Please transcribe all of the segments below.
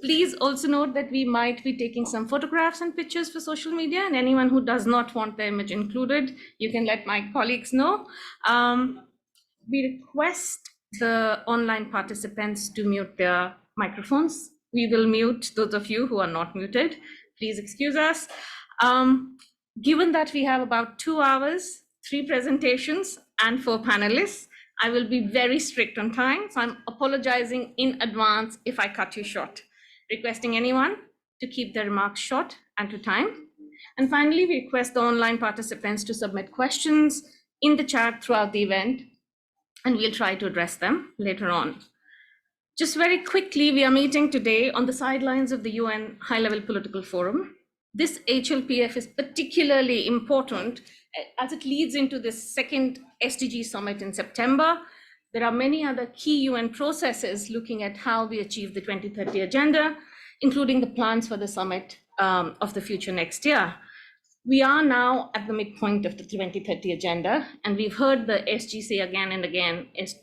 Please also note that we might be taking some photographs and pictures for social media, and anyone who does not want the image included, you can let my colleagues know. We request the online participants to mute their microphones. We will mute those of you who are not muted. Please excuse us. Given that we have about 2 hours, 3 presentations, and 4 panelists, I will be very strict on time, so I'm apologizing in advance if I cut you short. Requesting anyone to keep their remarks short and to time. And finally, we request the online participants to submit questions in the chat throughout the event, and we'll try to address them later on. Just very quickly, we are meeting today on the sidelines of the UN High-Level Political Forum. This HLPF is particularly important as it leads into this second SDG summit in September. There are many other key UN processes looking at how we achieve the 2030 agenda, including the plans for the summit of the future next year. We are now at the midpoint of the 2030 agenda, and we've heard the SG say again and again is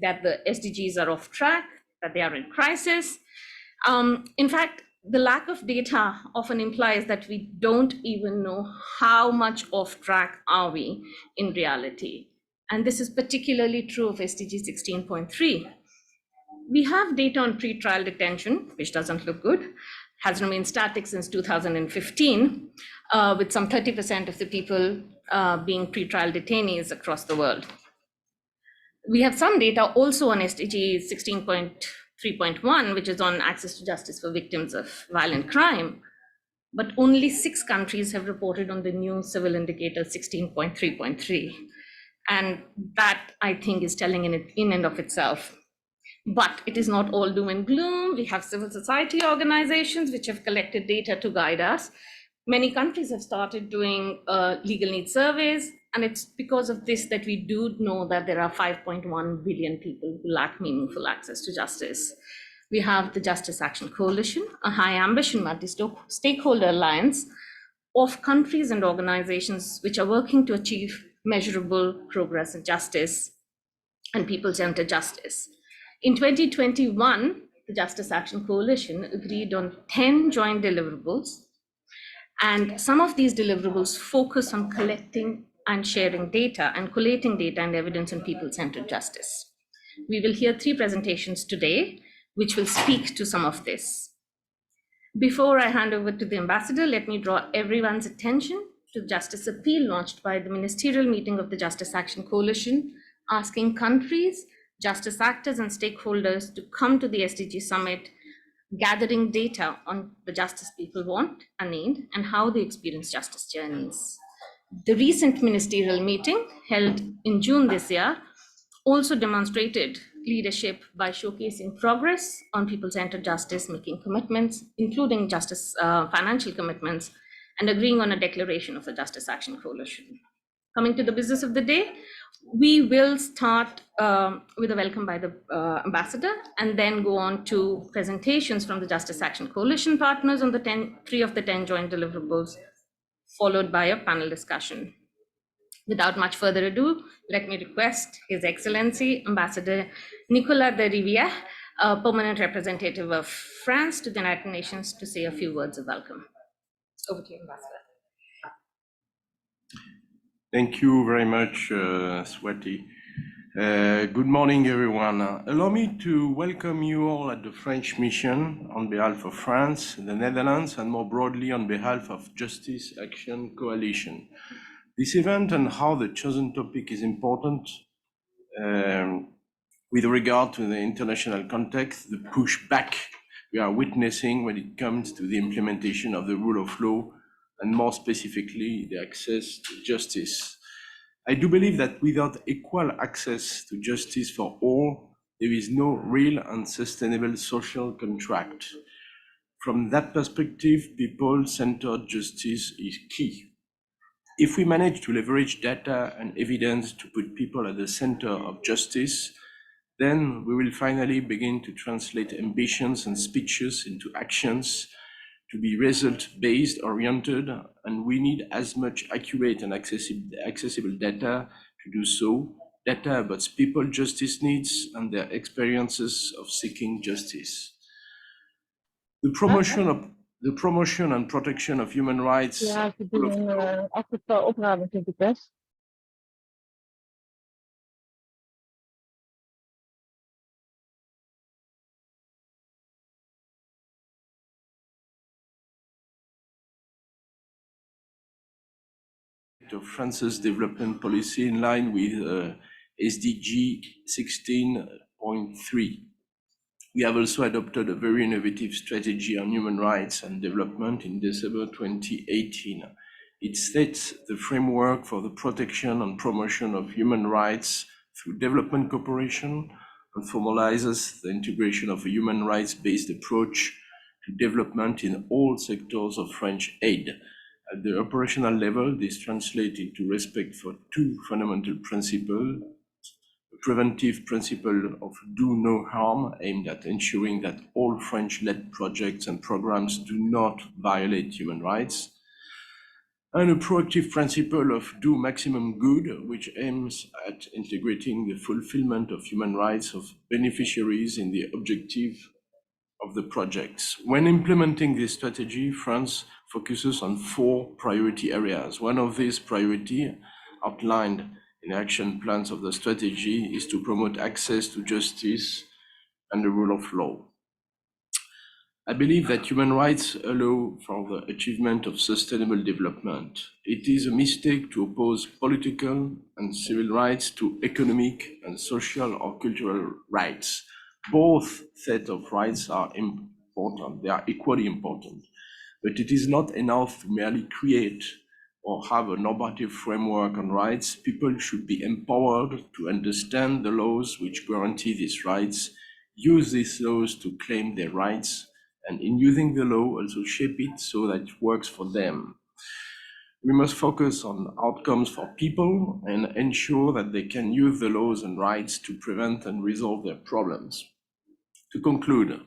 that the SDGs are off track, that they are in crisis. In fact, the lack of data often implies that we don't even know how much off track are we in reality. And this is particularly true of SDG 16.3. We have data on pretrial detention, which doesn't look good, has remained static since 2015, with some 30% of the people being pretrial detainees across the world. We have some data also on SDG 16.3.1, which is on access to justice for victims of violent crime, but only 6 countries have reported on the new civil indicator 16.3.3. And that, I think, is telling in and of itself. But it is not all doom and gloom. We have civil society organizations which have collected data to guide us. Many countries have started doing legal needs surveys, and it's because of this that we do know that there are 5.1 billion people who lack meaningful access to justice. We have the Justice Action Coalition, a high ambition multi-stakeholder alliance of countries and organizations which are working to achieve measurable progress in justice and people-centered justice. In 2021, the Justice Action Coalition agreed on 10 joint deliverables, and some of these deliverables focus on collecting and sharing data and collating data and evidence on people-centered justice. We will hear 3 presentations today, which will speak to some of this. Before I hand over to the ambassador, let me draw everyone's attention to the Justice Appeal launched by the ministerial meeting of the Justice Action Coalition, asking countries, justice actors, and stakeholders to come to the SDG Summit, gathering data on the justice people want and need and how they experience justice journeys. The recent ministerial meeting held in June this year also demonstrated leadership by showcasing progress on people-centered justice, making commitments, including justice financial commitments, and agreeing on a declaration of the Justice Action Coalition. Coming to the business of the day, we will start with a welcome by the ambassador and then go on to presentations from the Justice Action Coalition partners on the 3 of the 10 joint deliverables, followed by a panel discussion. Without much further ado, let me request His Excellency Ambassador Nicolas de Rivière, a permanent representative of France to the United Nations, to say a few words of welcome. Over to you, Ambassador. Thank you very much, Swati. Good morning, everyone. Allow me to welcome you all at the French mission on behalf of France, the Netherlands, and more broadly on behalf of Justice Action Coalition. This event and how the chosen topic is important with regard to the international context, the pushback we are witnessing when it comes to the implementation of the rule of law, and more specifically, the access to justice. I do believe that without equal access to justice for all, there is no real and sustainable social contract. From that perspective, people-centered justice is key. If we manage to leverage data and evidence to put people at the center of justice, then we will finally begin to translate ambitions and speeches into actions, to be result-based oriented, and we need as much accurate and accessible data to do so, data about people justice needs and their experiences of seeking justice. The promotion and protection of human rights. Ja, ze doen een afgestel opname, vind ik best. Of France's development policy in line with SDG 16.3. We have also adopted a very innovative strategy on human rights and development in December 2018. It sets the framework for the protection and promotion of human rights through development cooperation and formalizes the integration of a human rights-based approach to development in all sectors of French aid. At the operational level, this translates into respect for two fundamental principles: the preventive principle of do no harm, aimed at ensuring that all French-led projects and programs do not violate human rights, and a proactive principle of do maximum good, which aims at integrating the fulfillment of human rights of beneficiaries in the objective of the projects. When implementing this strategy, France focuses on 4 priority areas. One of these priorities, outlined in action plans of the strategy, is to promote access to justice and the rule of law. I believe that human rights allow for the achievement of sustainable development. It is a mistake to oppose political and civil rights to economic and social or cultural rights. Both sets of rights are important, they are equally important, but it is not enough to merely create or have a normative framework on rights. People should be empowered to understand the laws which guarantee these rights, use these laws to claim their rights, and in using the law, also shape it so that it works for them. We must focus on outcomes for people and ensure that they can use the laws and rights to prevent and resolve their problems. To conclude,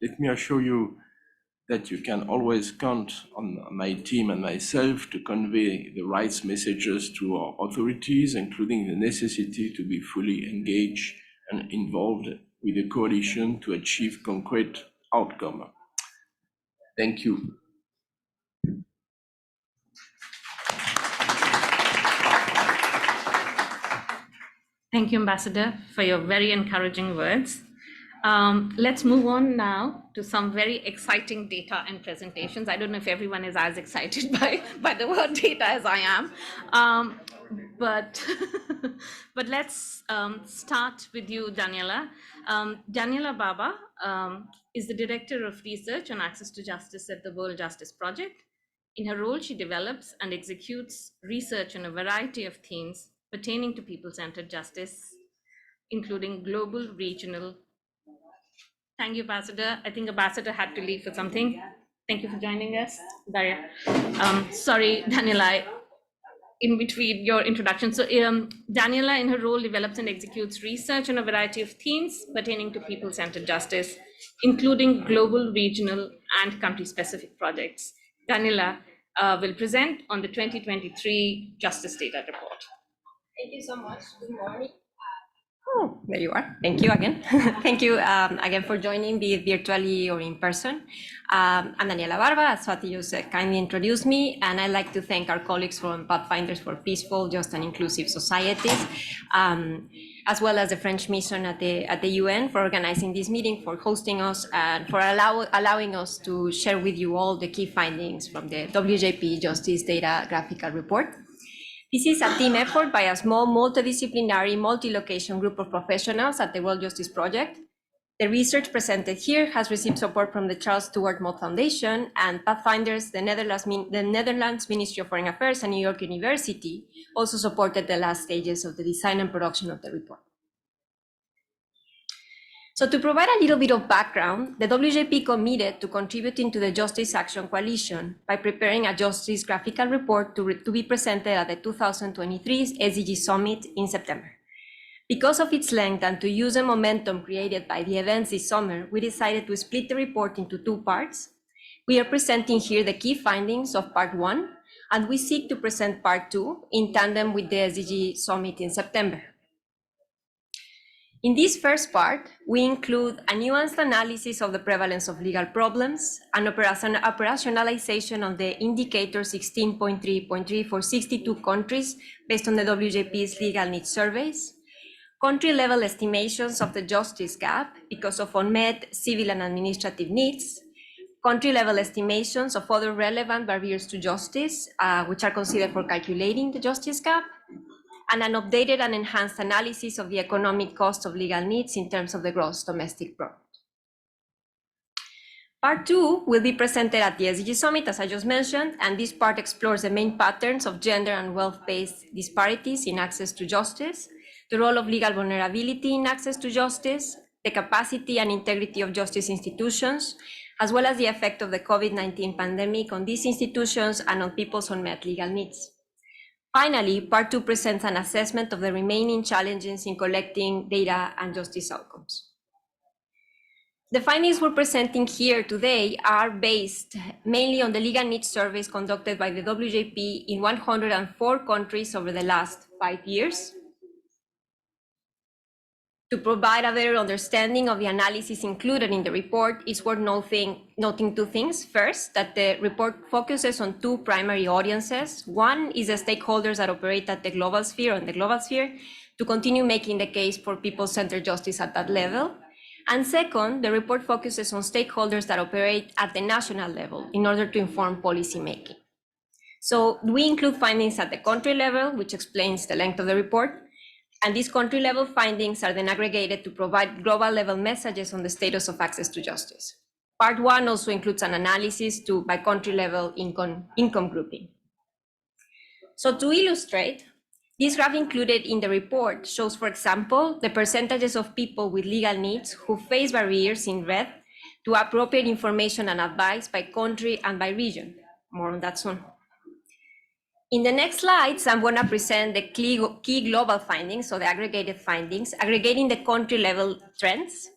let me assure you that you can always count on my team and myself to convey the rights messages to our authorities, including the necessity to be fully engaged and involved with the coalition to achieve concrete outcome. Thank you. Thank you, Ambassador, for your very encouraging words. Let's move on now to some very exciting data and presentations. I don't know if everyone is as excited by the word data as I am, but but let's start with you, Daniela. Daniela Baba is the Director of Research on Access to Justice at the World Justice Project. In her role, she develops and executes research on a variety of themes pertaining to people-centered justice, including global, regional. Thank you, Ambassador. I think Ambassador had to leave for something. Thank you for joining us, Daria. Sorry, Daniela, in between your introduction. So Daniela, in her role, develops and executes research on a variety of themes pertaining to people-centered justice, including global, regional, and country-specific projects. Daniela will present on the 2023 Justice Data Report. Thank you so much. Good morning. Oh, there you are. Thank you again. Thank you again for joining, be it virtually or in person. I'm Daniela Barba, as Swati just kindly introduced me, and I'd like to thank our colleagues from Pathfinders for Peaceful, Just and Inclusive Societies, as well as the French mission at the UN for organizing this meeting, for hosting us, and for allowing us to share with you all the key findings from the WJP Justice Data Graphical Report. This is a team effort by a small multidisciplinary, multi-location group of professionals at the World Justice Project. The research presented here has received support from the Charles Stewart Moll Foundation and Pathfinders, the Netherlands Ministry of Foreign Affairs, and New York University also supported the last stages of the design and production of the report. So to provide a little bit of background, the WJP committed to contributing to the Justice Action Coalition by preparing a justice graphical report to be presented at the 2023 SDG Summit in September. Because of its length and to use the momentum created by the events this summer, we decided to split the report into 2 parts. We are presenting here the key findings of part 1, and we seek to present part 2 in tandem with the SDG Summit in September. In this first part, we include a nuanced analysis of the prevalence of legal problems, an operationalization of the indicator 16.3.3 for 62 countries based on the WJP's legal needs surveys, country-level estimations of the justice gap because of unmet civil and administrative needs, country-level estimations of other relevant barriers to justice, which are considered for calculating the justice gap, and an updated and enhanced analysis of the economic cost of legal needs in terms of the gross domestic product. Part 2 will be presented at the SDG Summit, as I just mentioned, and this part explores the main patterns of gender and wealth-based disparities in access to justice, the role of legal vulnerability in access to justice, the capacity and integrity of justice institutions, as well as the effect of the COVID-19 pandemic on these institutions and on people's unmet legal needs. Finally, Part 2 presents an assessment of the remaining challenges in collecting data and justice outcomes. The findings we're presenting here today are based mainly on the legal needs surveys conducted by the WJP in 104 countries over the last 5 years. To provide a better understanding of the analysis included in the report, it's worth noting two things. First, that the report focuses on two primary audiences. One is the stakeholders that operate at the global sphere, to continue making the case for people-centered justice at that level. And second, the report focuses on stakeholders that operate at the national level in order to inform policymaking. So we include findings at the country level, which explains the length of the report. And these country-level findings are then aggregated to provide global-level messages on the status of access to justice. Part 1 also includes an analysis by country-level income grouping. So to illustrate, this graph included in the report shows, for example, the percentages of people with legal needs who face barriers in red to appropriate information and advice by country and by region. More on that soon. In the next slides, I'm going to present the key global findings, so the aggregated findings, aggregating the country-level trends.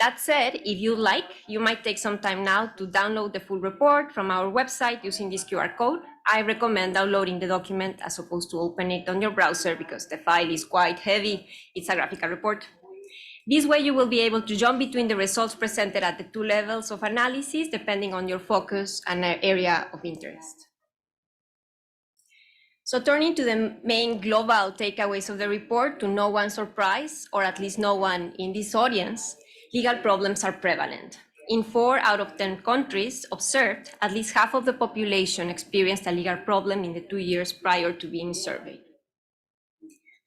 That said, if you like, you might take some time now to download the full report from our website using this QR code. I recommend downloading the document as opposed to open it on your browser because the file is quite heavy. It's a graphical report. This way, you will be able to jump between the results presented at the two levels of analysis, depending on your focus and area of interest. So turning to the main global takeaways of the report, to no one's surprise, or at least no one in this audience, legal problems are prevalent. In 4 out of 10 countries observed, at least half of the population experienced a legal problem in the 2 years prior to being surveyed.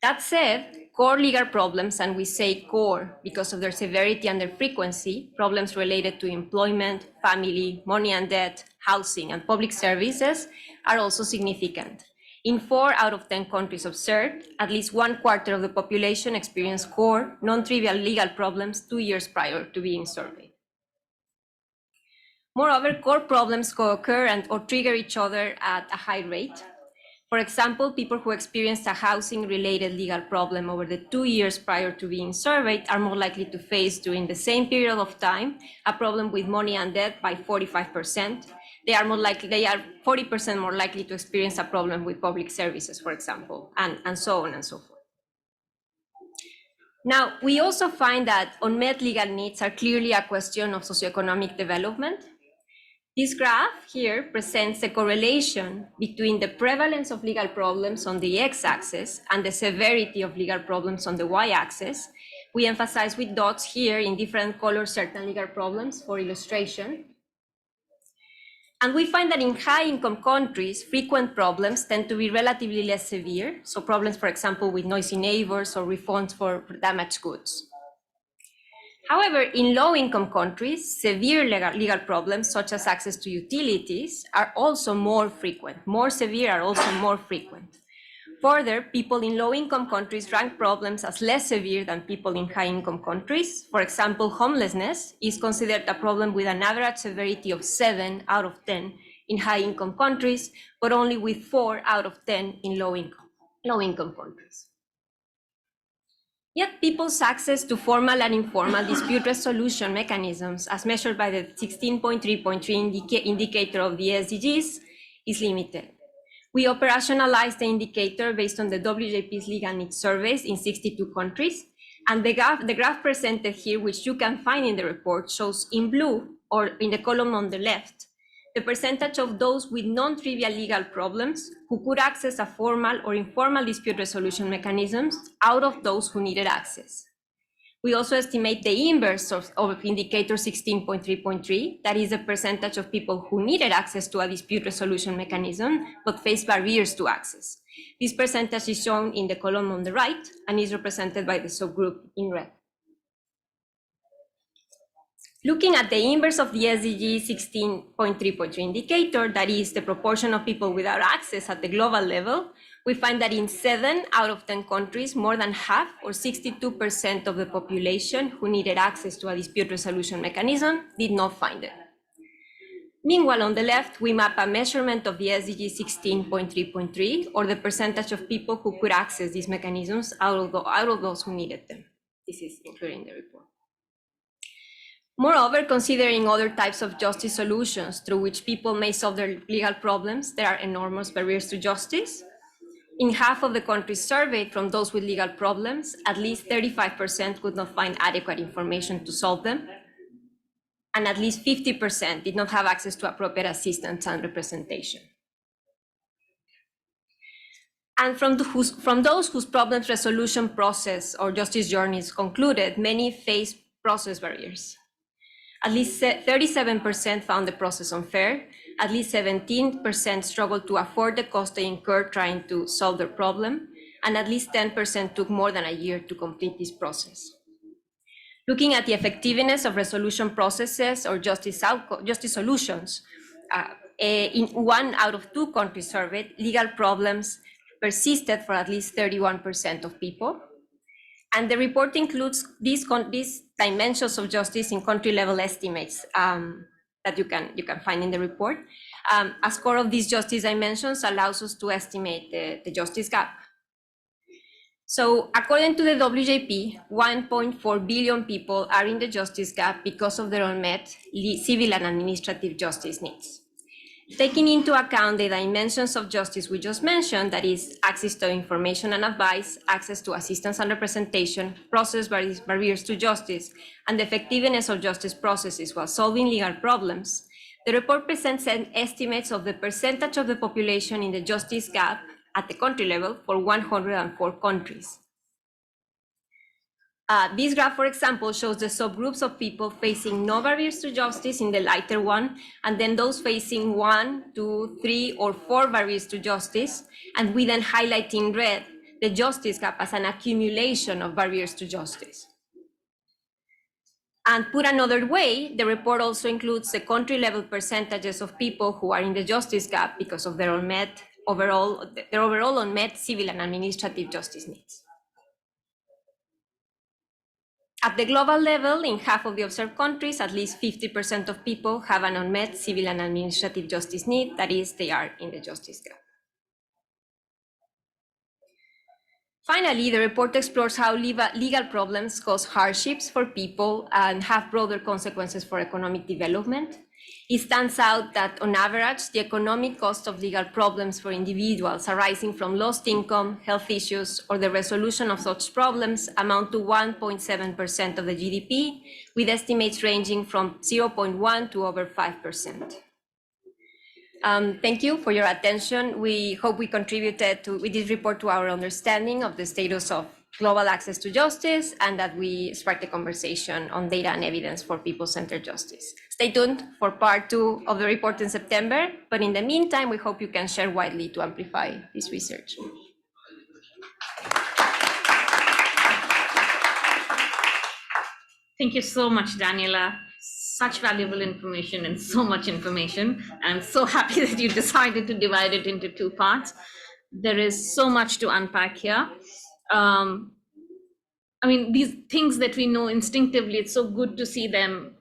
That said, core legal problems, and we say core because of their severity and their frequency, problems related to employment, family, money and debt, housing, and public services, are also significant. In 4 out of 10 countries observed, at least 1/4 of the population experienced core, non-trivial legal problems 2 years prior to being surveyed. Moreover, core problems co-occur or trigger each other at a high rate. For example, people who experienced a housing-related legal problem over the 2 years prior to being surveyed are more likely to face during the same period of time a problem with money and debt by 45%. They are 40% more likely to experience a problem with public services, for example, and so on and so forth. Now, we also find that unmet legal needs are clearly a question of socioeconomic development. This graph here presents a correlation between the prevalence of legal problems on the x-axis and the severity of legal problems on the y-axis. We emphasize with dots here in different colors certain legal problems for illustration. And we find that in high-income countries, frequent problems tend to be relatively less severe. So problems, for example, with noisy neighbors or refunds for damaged goods. However, in low-income countries, severe legal problems, such as access to utilities, are also more frequent. More severe are also more frequent. Further, people in low-income countries rank problems as less severe than people in high-income countries. For example, homelessness is considered a problem with an average severity of 7 out of 10 in high-income countries, but only with 4 out of 10 in low-income countries. Yet people's access to formal and informal dispute resolution mechanisms, as measured by the 16.3.3 indicator of the SDGs, is limited. We operationalized the indicator based on the WJP's legal needs surveys in 62 countries, And the graph presented here, which you can find in the report, shows in blue, or in the column on the left, the percentage of those with non-trivial legal problems who could access a formal or informal dispute resolution mechanisms out of those who needed access. We also estimate the inverse of indicator 16.3.3, that is the percentage of people who needed access to a dispute resolution mechanism, but faced barriers to access. This percentage is shown in the column on the right and is represented by the subgroup in red. Looking at the inverse of the SDG 16.3.3 indicator, that is the proportion of people without access at the global level, we find that in 7 out of 10 countries, more than half, or 62% of the population who needed access to a dispute resolution mechanism did not find it. Meanwhile, on the left, we map a measurement of the SDG 16.3.3, or the percentage of people who could access these mechanisms out of those who needed them. This is included in the report. Moreover, considering other types of justice solutions through which people may solve their legal problems, there are enormous barriers to justice. In half of the countries surveyed from those with legal problems, at least 35% could not find adequate information to solve them, and at least 50% did not have access to appropriate assistance and representation. And from those whose problems resolution process or justice journey is concluded, many face process barriers. At least 37% found the process unfair. At least 17% struggled to afford the cost they incurred trying to solve their problem. And at least 10% took more than a year to complete this process. Looking at the effectiveness of resolution processes or justice solutions, in 1 out of 2 countries surveyed, legal problems persisted for at least 31% of people. And the report includes these dimensions of justice in country-level estimates that you can find in the report. A score of these justice dimensions allows us to estimate the justice gap. So according to the WJP, 1.4 billion people are in the justice gap because of their unmet civil and administrative justice needs. Taking into account the dimensions of justice we just mentioned, that is access to information and advice, access to assistance and representation, process barriers to justice, and the effectiveness of justice processes while solving legal problems, the report presents estimates of the percentage of the population in the justice gap at the country level for 104 countries. This graph, for example, shows the subgroups of people facing no barriers to justice in the lighter one, and then those facing 1, 2, 3, or 4 barriers to justice, and we then highlight in red the justice gap as an accumulation of barriers to justice. And put another way, the report also includes the country-level percentages of people who are in the justice gap because of their overall unmet civil and administrative justice needs. At the global level, in half of the observed countries, at least 50% of people have an unmet civil and administrative justice need, that is, they are in the justice gap. Finally, the report explores how legal problems cause hardships for people and have broader consequences for economic development. It stands out that, on average, the economic cost of legal problems for individuals arising from lost income, health issues, or the resolution of such problems amount to 1.7% of the GDP, with estimates ranging from 0.1 to over 5%. Thank you for your attention. We hope we contributed with this report to our understanding of the status of global access to justice, and that we sparked a conversation on data and evidence for people-centered justice. Stay tuned for part 2 of the report in September, but in the meantime, we hope you can share widely to amplify this research. Thank you so much, Daniela. Such valuable information and so much information. I'm so happy that you decided to divide it into 2 parts. There is so much to unpack here. I mean, these things that we know instinctively, it's so good to see them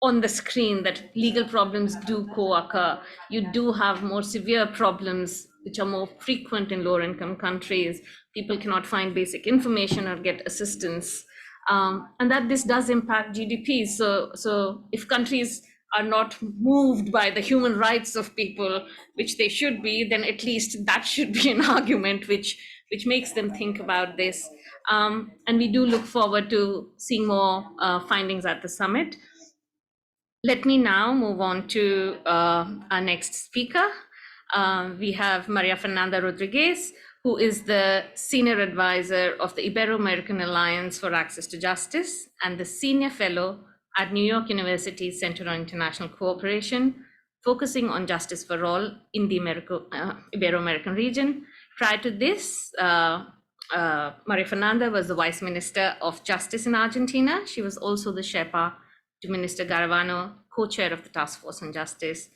on the screen, that legal problems do co-occur. You do have more severe problems, which are more frequent in lower income countries. People cannot find basic information or get assistance. And that this does impact GDP. So if countries are not moved by the human rights of people, which they should be, then at least that should be an argument which makes them think about this. And we do look forward to seeing more findings at the summit. Let me now move on to our next speaker. We have Maria Fernanda Rodriguez, who is the Senior Advisor of the Ibero-American Alliance for Access to Justice and the Senior Fellow at New York University's Center on International Cooperation, focusing on justice for all in the Ibero-American region. Prior to this, Maria Fernanda was the Vice Minister of Justice in Argentina. She was also the Sherpa to Minister Garavano, co-chair of the Task Force on Justice.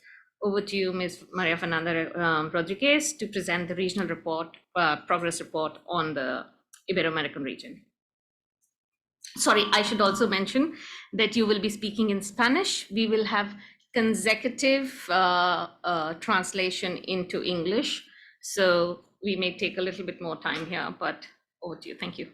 Over to you, Ms. Maria Fernanda Rodriguez, to present the regional report, progress report on the Ibero-American region. Sorry, I should also mention that you will be speaking in Spanish. We will have consecutive translation into English, so we may take a little bit more time here, but over to you. Thank you.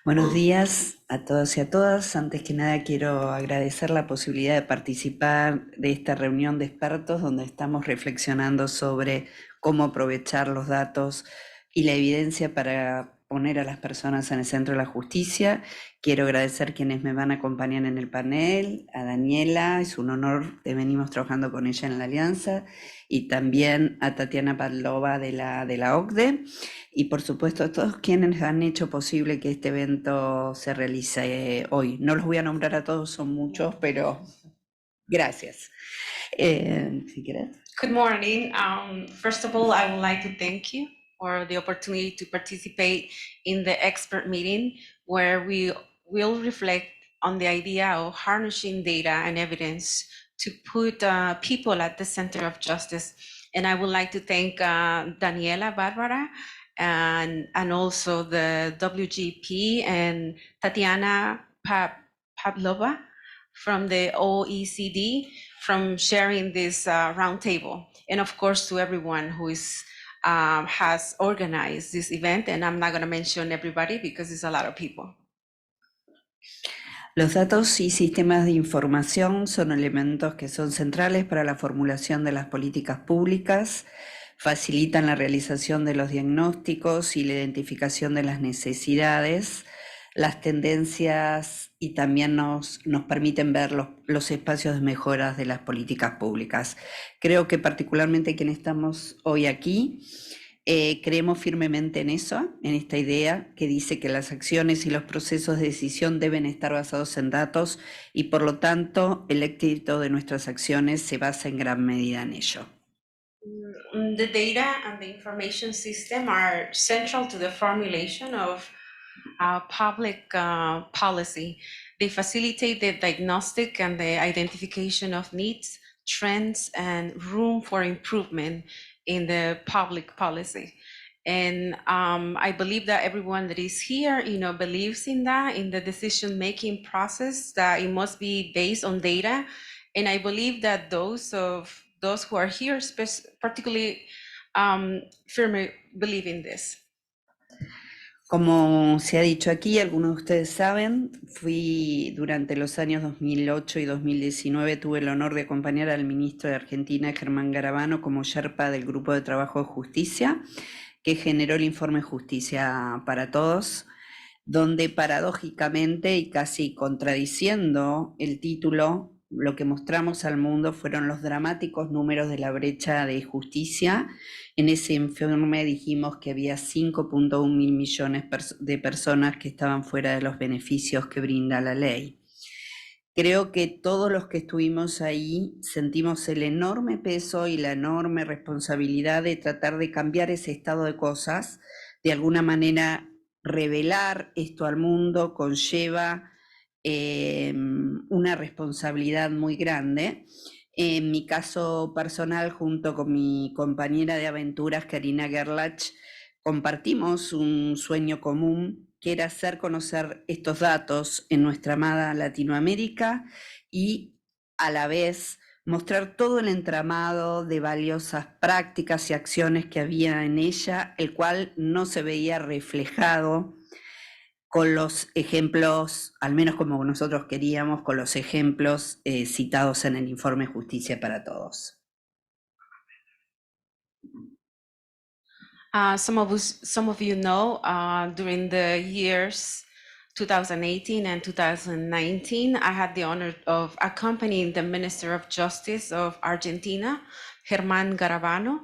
Buenos días a todos y a todas. Antes que nada quiero agradecer la posibilidad de participar de esta reunión de expertos donde estamos reflexionando sobre cómo aprovechar los datos y la evidencia para poner a las personas en el centro de la justicia. Quiero agradecer quienes me van a acompañar en el panel, a Daniela, es un honor que venimos trabajando con ella en la alianza, y también a Tatiana Pavlova de la OCDE, y por supuesto a todos quienes han hecho posible que este evento se realice hoy. No los voy a nombrar a todos, son muchos, pero gracias. Si quieres. Good morning. First of all, I would like to thank you for the opportunity to participate in the expert meeting where we will reflect on the idea of harnessing data and evidence to put people at the center of justice. And I would like to thank Daniela Barbara and also the WGP and Tatiana Pavlova from the OECD from sharing this roundtable. And of course, to everyone who is has organized this event, and I'm not going to mention everybody because it's a lot of people. Los datos y sistemas de información son elementos que son centrales para la formulación de las políticas públicas, facilitan la realización de los diagnósticos y la identificación de las necesidades, las tendencias, y también nos permiten ver los espacios de mejoras de las políticas públicas. Creo que particularmente quienes estamos hoy aquí, creemos firmemente en eso, en esta idea que dice que las acciones y los procesos de decisión deben estar basados en datos y por lo tanto el éxito de nuestras acciones se basa en gran medida en ello. The data and the information system are central to the formulation of public policy. They facilitate the diagnostic and the identification of needs, trends, and room for improvement in the public policy. And I believe that everyone that is here, believes in that, in the decision-making process, that it must be based on data. And I believe that those who are here particularly firmly believe in this. Como se ha dicho aquí, algunos de ustedes saben, fui durante los años 2008 y 2019, tuve el honor de acompañar al ministro de Argentina, Germán Garavano, como Sherpa del Grupo de Trabajo de Justicia, que generó el informe Justicia para Todos, donde paradójicamente y casi contradiciendo el título, lo que mostramos al mundo fueron los dramáticos números de la brecha de justicia. En ese informe dijimos que había 5.1 mil millones de personas que estaban fuera de los beneficios que brinda la ley. Creo que todos los que estuvimos ahí sentimos el enorme peso y la enorme responsabilidad de tratar de cambiar ese estado de cosas. De alguna manera, revelar esto al mundo conlleva una responsabilidad muy grande. En mi caso personal, junto con mi compañera de aventuras, Karina Gerlach, compartimos un sueño común, que era hacer conocer estos datos en nuestra amada Latinoamérica y a la vez mostrar todo el entramado de valiosas prácticas y acciones que había en ella, el cual no se veía reflejado con los ejemplos, al menos como nosotros queríamos, con los ejemplos citados en el informe Justicia para Todos. Some of you know, during the years 2018 and 2019, I had the honor of accompanying the Minister of Justice of Argentina, Germán Garabano,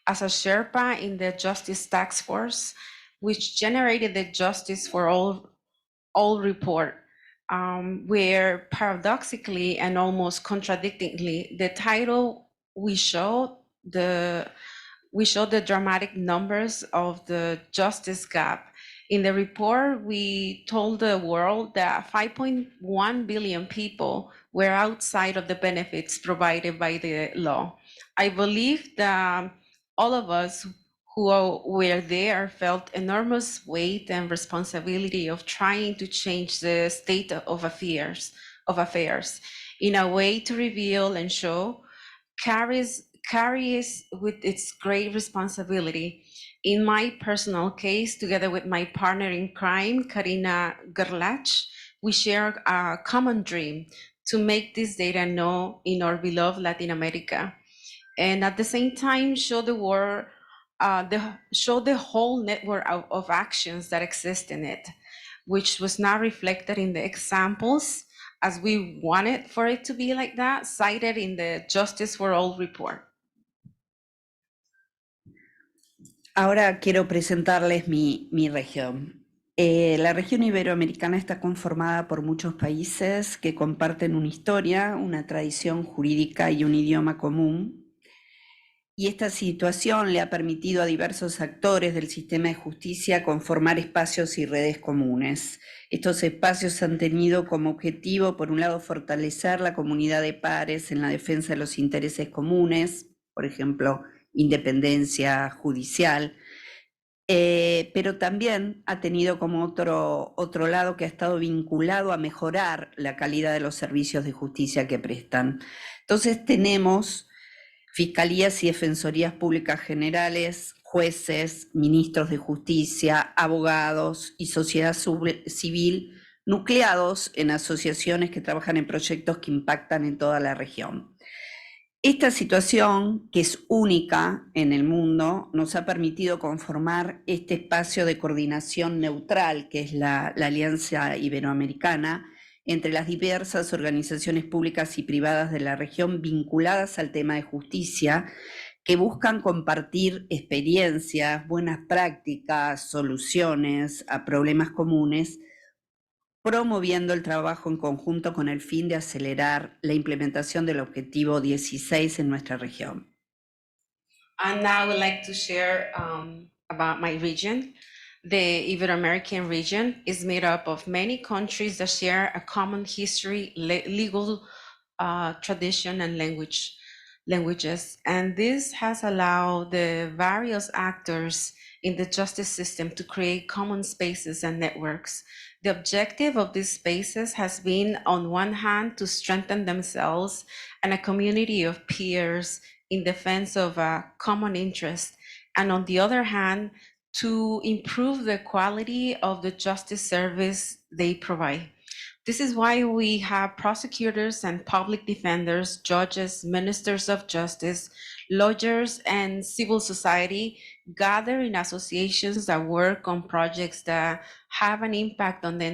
as a Sherpa in the Justice Task Force, which generated the Justice for All report, where paradoxically and almost contradictingly, the title we showed the dramatic numbers of the justice gap. In the report, we told the world that 5.1 billion people were outside of the benefits provided by the law. I believe that all of us who were there felt enormous weight and responsibility of trying to change the state of affairs in a way to reveal and show carries with its great responsibility. In my personal case, together with my partner in crime, Karina Gerlach, we share a common dream to make this data known in our beloved Latin America, and at the same time show the world, show the whole network of actions that exist in it, which was not reflected in the examples as we wanted for it to be like that, cited in the Justice for All report. Ahora quiero presentarles mi región. La región iberoamericana está conformada por muchos países que comparten una historia, una tradición jurídica y un idioma común. Y esta situación le ha permitido a diversos actores del sistema de justicia conformar espacios y redes comunes. Estos espacios han tenido como objetivo, por un lado, fortalecer la comunidad de pares en la defensa de los intereses comunes, por ejemplo, independencia judicial, pero también ha tenido como otro lado que ha estado vinculado a mejorar la calidad de los servicios de justicia que prestan. Entonces tenemos fiscalías y defensorías públicas generales, jueces, ministros de justicia, abogados y sociedad civil nucleados en asociaciones que trabajan en proyectos que impactan en toda la región. Esta situación, que es única en el mundo, nos ha permitido conformar este espacio de coordinación neutral, que es la Alianza Iberoamericana, entre las diversas organizaciones públicas y privadas de la región vinculadas al tema de justicia, que buscan compartir experiencias, buenas prácticas, soluciones a problemas comunes, promoviendo el trabajo en conjunto con el fin de acelerar la implementación del objetivo 16 en nuestra región. And now I would like to share about my region. The Ibero-American region is made up of many countries that share a common history, legal tradition, and languages. And this has allowed the various actors in the justice system to create common spaces and networks. The objective of these spaces has been, on one hand, to strengthen themselves and a community of peers in defense of a common interest, and on the other hand, to improve the quality of the justice service they provide. This is why we have prosecutors and public defenders, judges, ministers of justice, lawyers, and civil society gather in associations that work on projects that have an impact on the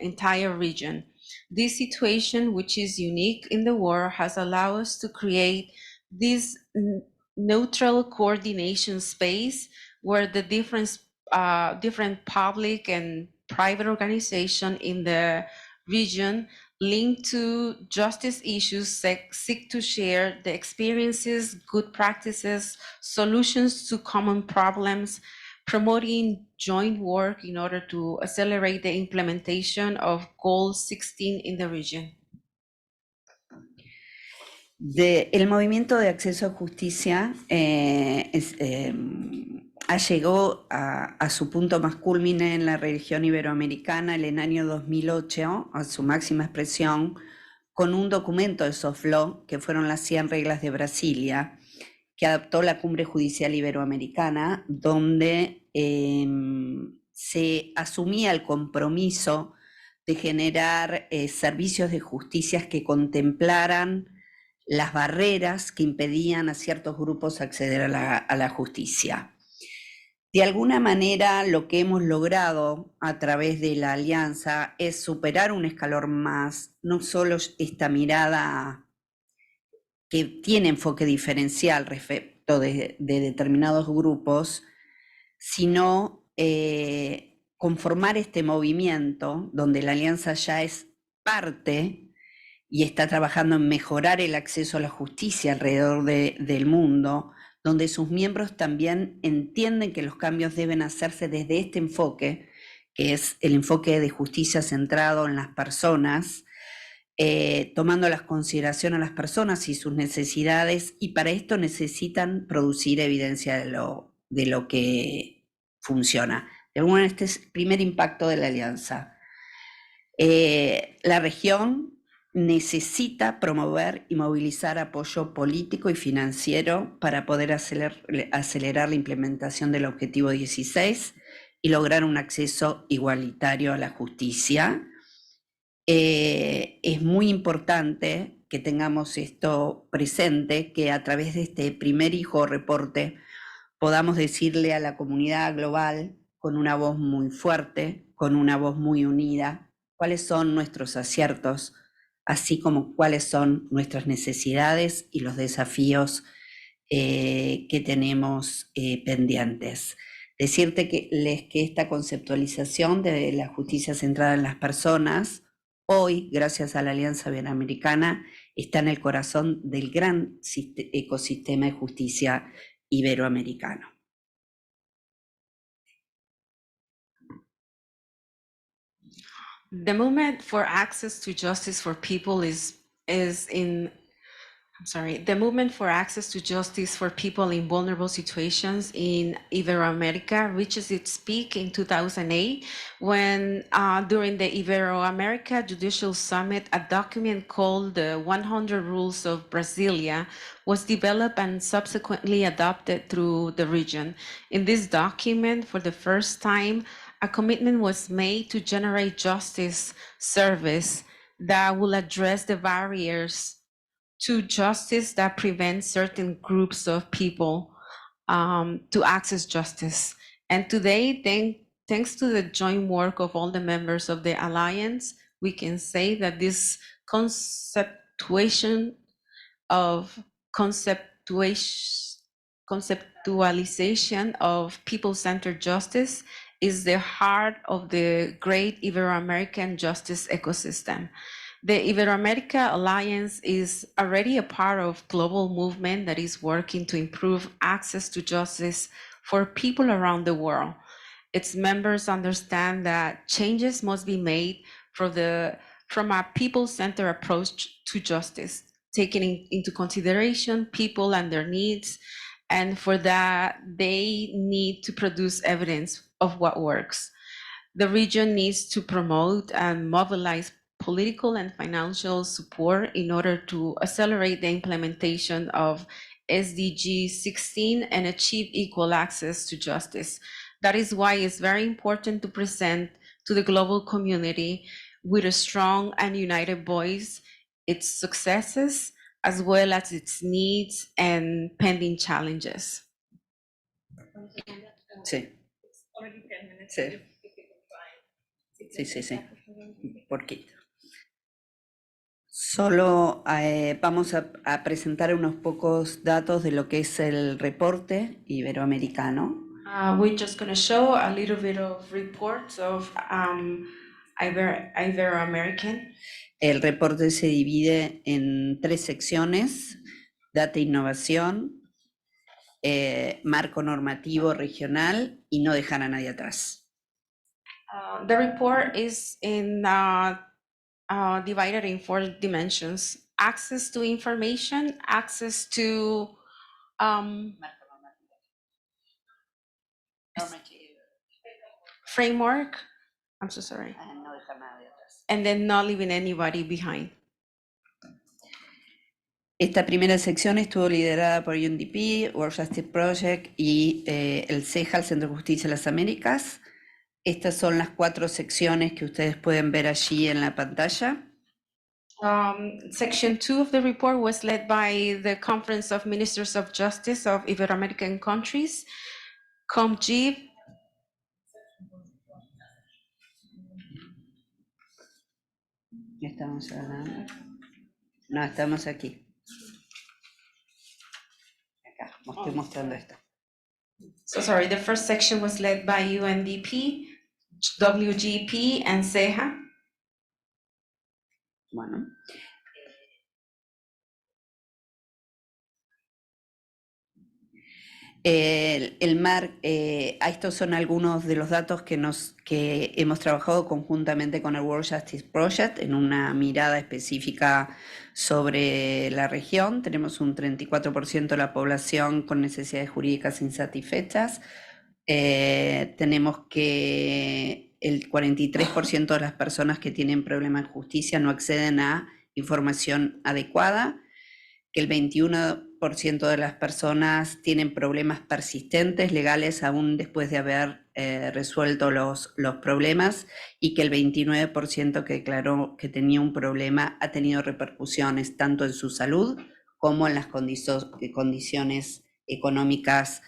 entire region. This situation, which is unique in the world, has allowed us to create this neutral coordination space where the different public and private organizations in the region linked to justice issues seek to share the experiences, good practices, solutions to common problems, promoting joint work in order to accelerate the implementation of Goal 16 in the region. El movimiento de acceso a justicia llegó a su punto más culmine en la región iberoamericana en el año 2008, a su máxima expresión, con un documento de soft law, que fueron las 100 reglas de Brasilia, que adoptó la Cumbre Judicial Iberoamericana, donde se asumía el compromiso de generar servicios de justicia que contemplaran las barreras que impedían a ciertos grupos acceder a la justicia. De alguna manera, lo que hemos logrado a través de la alianza es superar un escalón más, no solo esta mirada que tiene enfoque diferencial respecto de determinados grupos, sino conformar este movimiento donde la alianza ya es parte y está trabajando en mejorar el acceso a la justicia alrededor del mundo, donde sus miembros también entienden que los cambios deben hacerse desde este enfoque, que es el enfoque de justicia centrado en las personas, tomando las consideraciones a las personas y sus necesidades, y para esto necesitan producir evidencia de lo que funciona. De alguna manera, este es el primer impacto de la alianza. La región necesita promover y movilizar apoyo político y financiero para poder acelerar la implementación del objetivo 16 y lograr un acceso igualitario a la justicia. Es muy importante que tengamos esto presente, que a través de este primer hijo reporte podamos decirle a la comunidad global con una voz muy fuerte, con una voz muy unida, cuáles son nuestros aciertos, así como cuáles son nuestras necesidades y los desafíos que tenemos pendientes. Decirte que esta conceptualización de la justicia centrada en las personas, hoy, gracias a la Alianza Ibero-Americana, está en el corazón del gran ecosistema de justicia iberoamericano. The movement for access to justice for people the movement for access to justice for people in vulnerable situations in Ibero-America reaches its peak in 2008 when during the Ibero-America Judicial Summit, a document called the 100 Rules of Brasilia was developed and subsequently adopted through the region. In this document, for the first time, a commitment was made to generate justice service that will address the barriers to justice that prevent certain groups of people to access justice. And today, thanks to the joint work of all the members of the Alliance, we can say that this conceptualization of people-centered justice is the heart of the great Ibero-American justice ecosystem. The Ibero-America Alliance is already a part of global movement that is working to improve access to justice for people around the world. Its members understand that changes must be made from a people-centered approach to justice, taking into consideration people and their needs, and for that, they need to produce evidence of what works. The region needs to promote and mobilize political and financial support in order to accelerate the implementation of SDG16 and achieve equal access to justice. That is why it's very important to present to the global community with a strong and united voice its successes as well as its needs and pending challenges. Sí. Sí. Poquito. Solo vamos a presentar unos pocos datos de lo que es el reporte iberoamericano. We're just going to show a little bit of reports of Ibero-American. El reporte se divide en 3 secciones: data e innovación, marco normativo regional y no dejar a nadie atrás. The report is divided in 4 dimensions: access to information, access to framework, I'm so sorry, and then not leaving anybody behind. Esta primera sección estuvo liderada por UNDP, World Justice Project y el CEJA, el Centro de Justicia de las Américas. Estas son las 4 secciones que ustedes pueden ver allí en la pantalla. Section 2 of the report was led by the Conference of Ministers of Justice of Ibero-American countries. COMGIP, Estamos hablando. No, estamos aquí. Acá, estoy mostrando esto. so sorry, the first section was led by UNDP, WGP, and CEJA. Bueno. Estos son algunos de los datos que hemos trabajado conjuntamente con el World Justice Project en una mirada específica sobre la región. Tenemos un 34% de la población con necesidades jurídicas insatisfechas. Tenemos que el 43% de las personas que tienen problemas de justicia no acceden a información adecuada, que el 21% de las personas tienen problemas persistentes legales aún después de haber resuelto los problemas, y que el 29% que declaró que tenía un problema ha tenido repercusiones tanto en su salud como en las condiciones económicas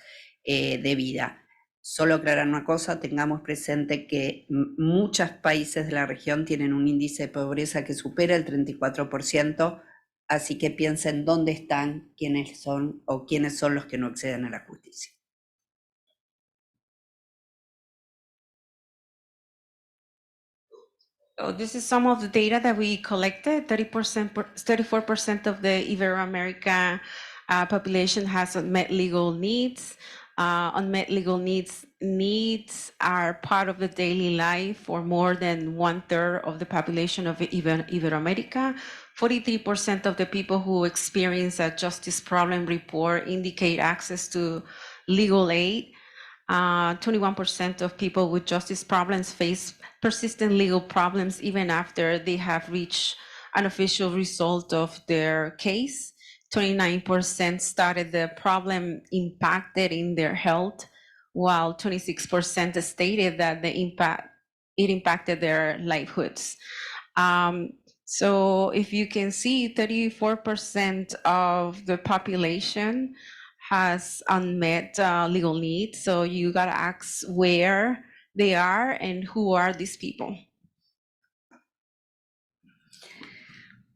de vida. Solo aclarar una cosa, tengamos presente que muchos países de la región tienen un índice de pobreza que supera el 34%, así que piensen dónde están, quiénes son los que no acceden a la justicia. So this is some of the data that we collected. 34% of the Ibero-American population has unmet legal needs. Unmet legal needs are part of the daily life for more than 1/3 of the population of Ibero-America. 43% of the people who experience a justice problem report indicate access to legal aid. 21% of people with justice problems face persistent legal problems even after they have reached an official result of their case. 29% started the problem impacted in their health, while 26% stated that it impacted their livelihoods. So if you can see, 34% of the population has unmet legal needs. So you gotta ask where they are and who are these people.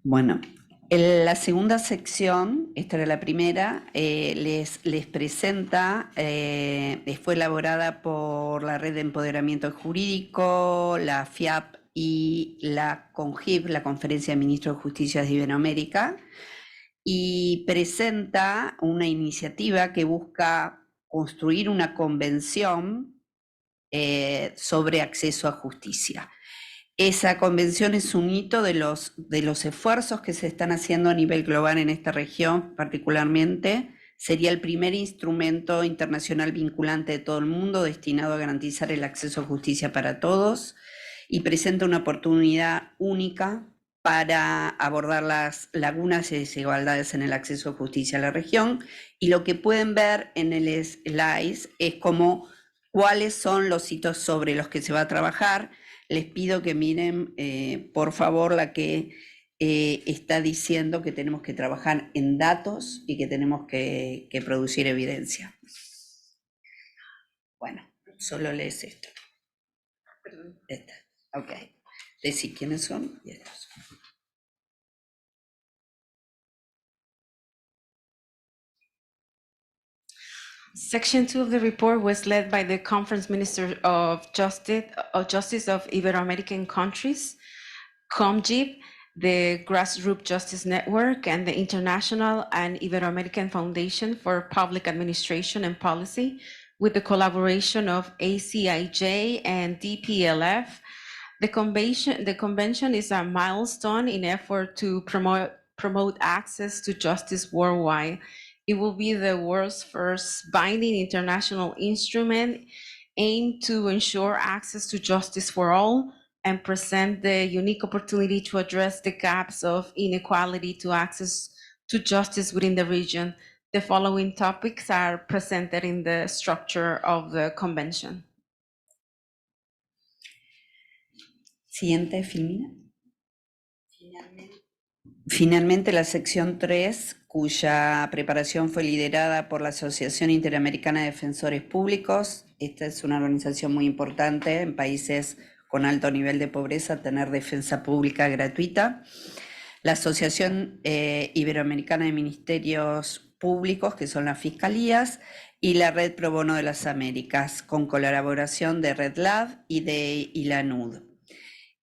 Bueno, en la segunda sección, esta era la primera, les presenta, fue elaborada por la Red de Empoderamiento Jurídico, la FIAP y la CONJIP, la Conferencia de Ministros de Justicia de Iberoamérica, y presenta una iniciativa que busca construir una convención sobre acceso a justicia. Esa convención es un hito de los esfuerzos que se están haciendo a nivel global en esta región, particularmente. Sería el primer instrumento internacional vinculante de todo el mundo destinado a garantizar el acceso a justicia para todos, y presenta una oportunidad única para abordar las lagunas y desigualdades en el acceso a justicia a la región. Y lo que pueden ver en el slide es cuáles son los hitos sobre los que se va a trabajar. Les pido que miren, por favor, la que está diciendo que tenemos que trabajar en datos y que tenemos que producir evidencia. Bueno, solo lees esto. Esta. Ok. Decí quiénes son y estos. Section 2 of the report was led by the Conference Minister of Justice of Ibero-American countries, COMGIP, the Grassroots Justice Network, and the International and Ibero-American Foundation for Public Administration and Policy, with the collaboration of ACIJ and DPLF. The convention is a milestone in effort to promote access to justice worldwide. It will be the world's first binding international instrument aimed to ensure access to justice for all and present the unique opportunity to address the gaps of inequality to access to justice within the region. The following topics are presented in the structure of the convention. Siguiente, Filmina. Finalmente. Finalmente, la sección 3, cuya preparación fue liderada por la Asociación Interamericana de Defensores Públicos. Esta es una organización muy importante en países con alto nivel de pobreza, tener defensa pública gratuita. La Asociación Ibero-Americana de Ministerios Públicos, que son las fiscalías, y la Red Pro Bono de las Américas, con colaboración de Red Lab y de ILANUD.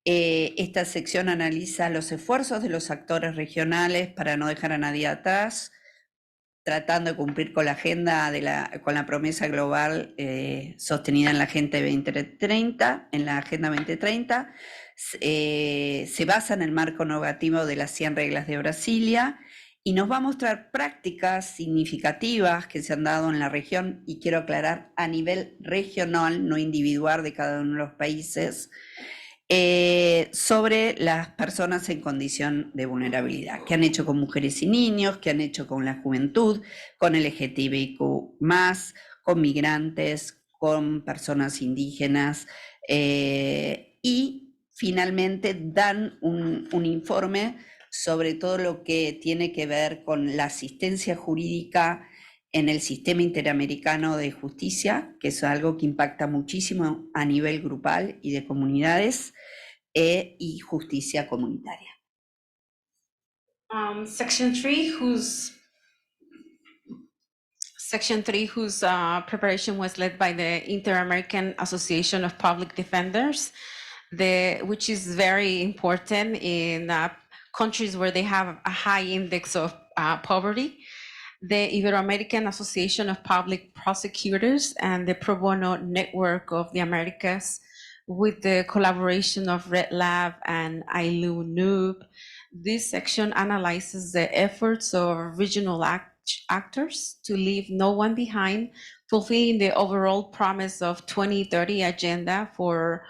Esta sección analiza los esfuerzos de los actores regionales para no dejar a nadie atrás, tratando de cumplir con la agenda con la promesa global sostenida en la Agenda 2030, se basa en el marco normativo de las 100 reglas de Brasilia y nos va a mostrar prácticas significativas que se han dado en la región, y quiero aclarar, a nivel regional, no individual de cada uno de los países, sobre las personas en condición de vulnerabilidad, que han hecho con mujeres y niños, que han hecho con la juventud, con LGTBIQ+, con migrantes, con personas indígenas, y finalmente dan un informe sobre todo lo que tiene que ver con la asistencia jurídica en el sistema interamericano de justicia, que es algo que impacta muchísimo a nivel grupal y de comunidades, y justicia comunitaria. Section 3, whose preparation was led by the Inter-American Association of Public Defenders, which is very important in countries where they have a high index of poverty. The Ibero-American Association of Public Prosecutors and the Pro Bono Network of the Americas, with the collaboration of Red Lab and IDLO. This section analyzes the efforts of regional actors to leave no one behind, fulfilling the overall promise of 2030 agenda for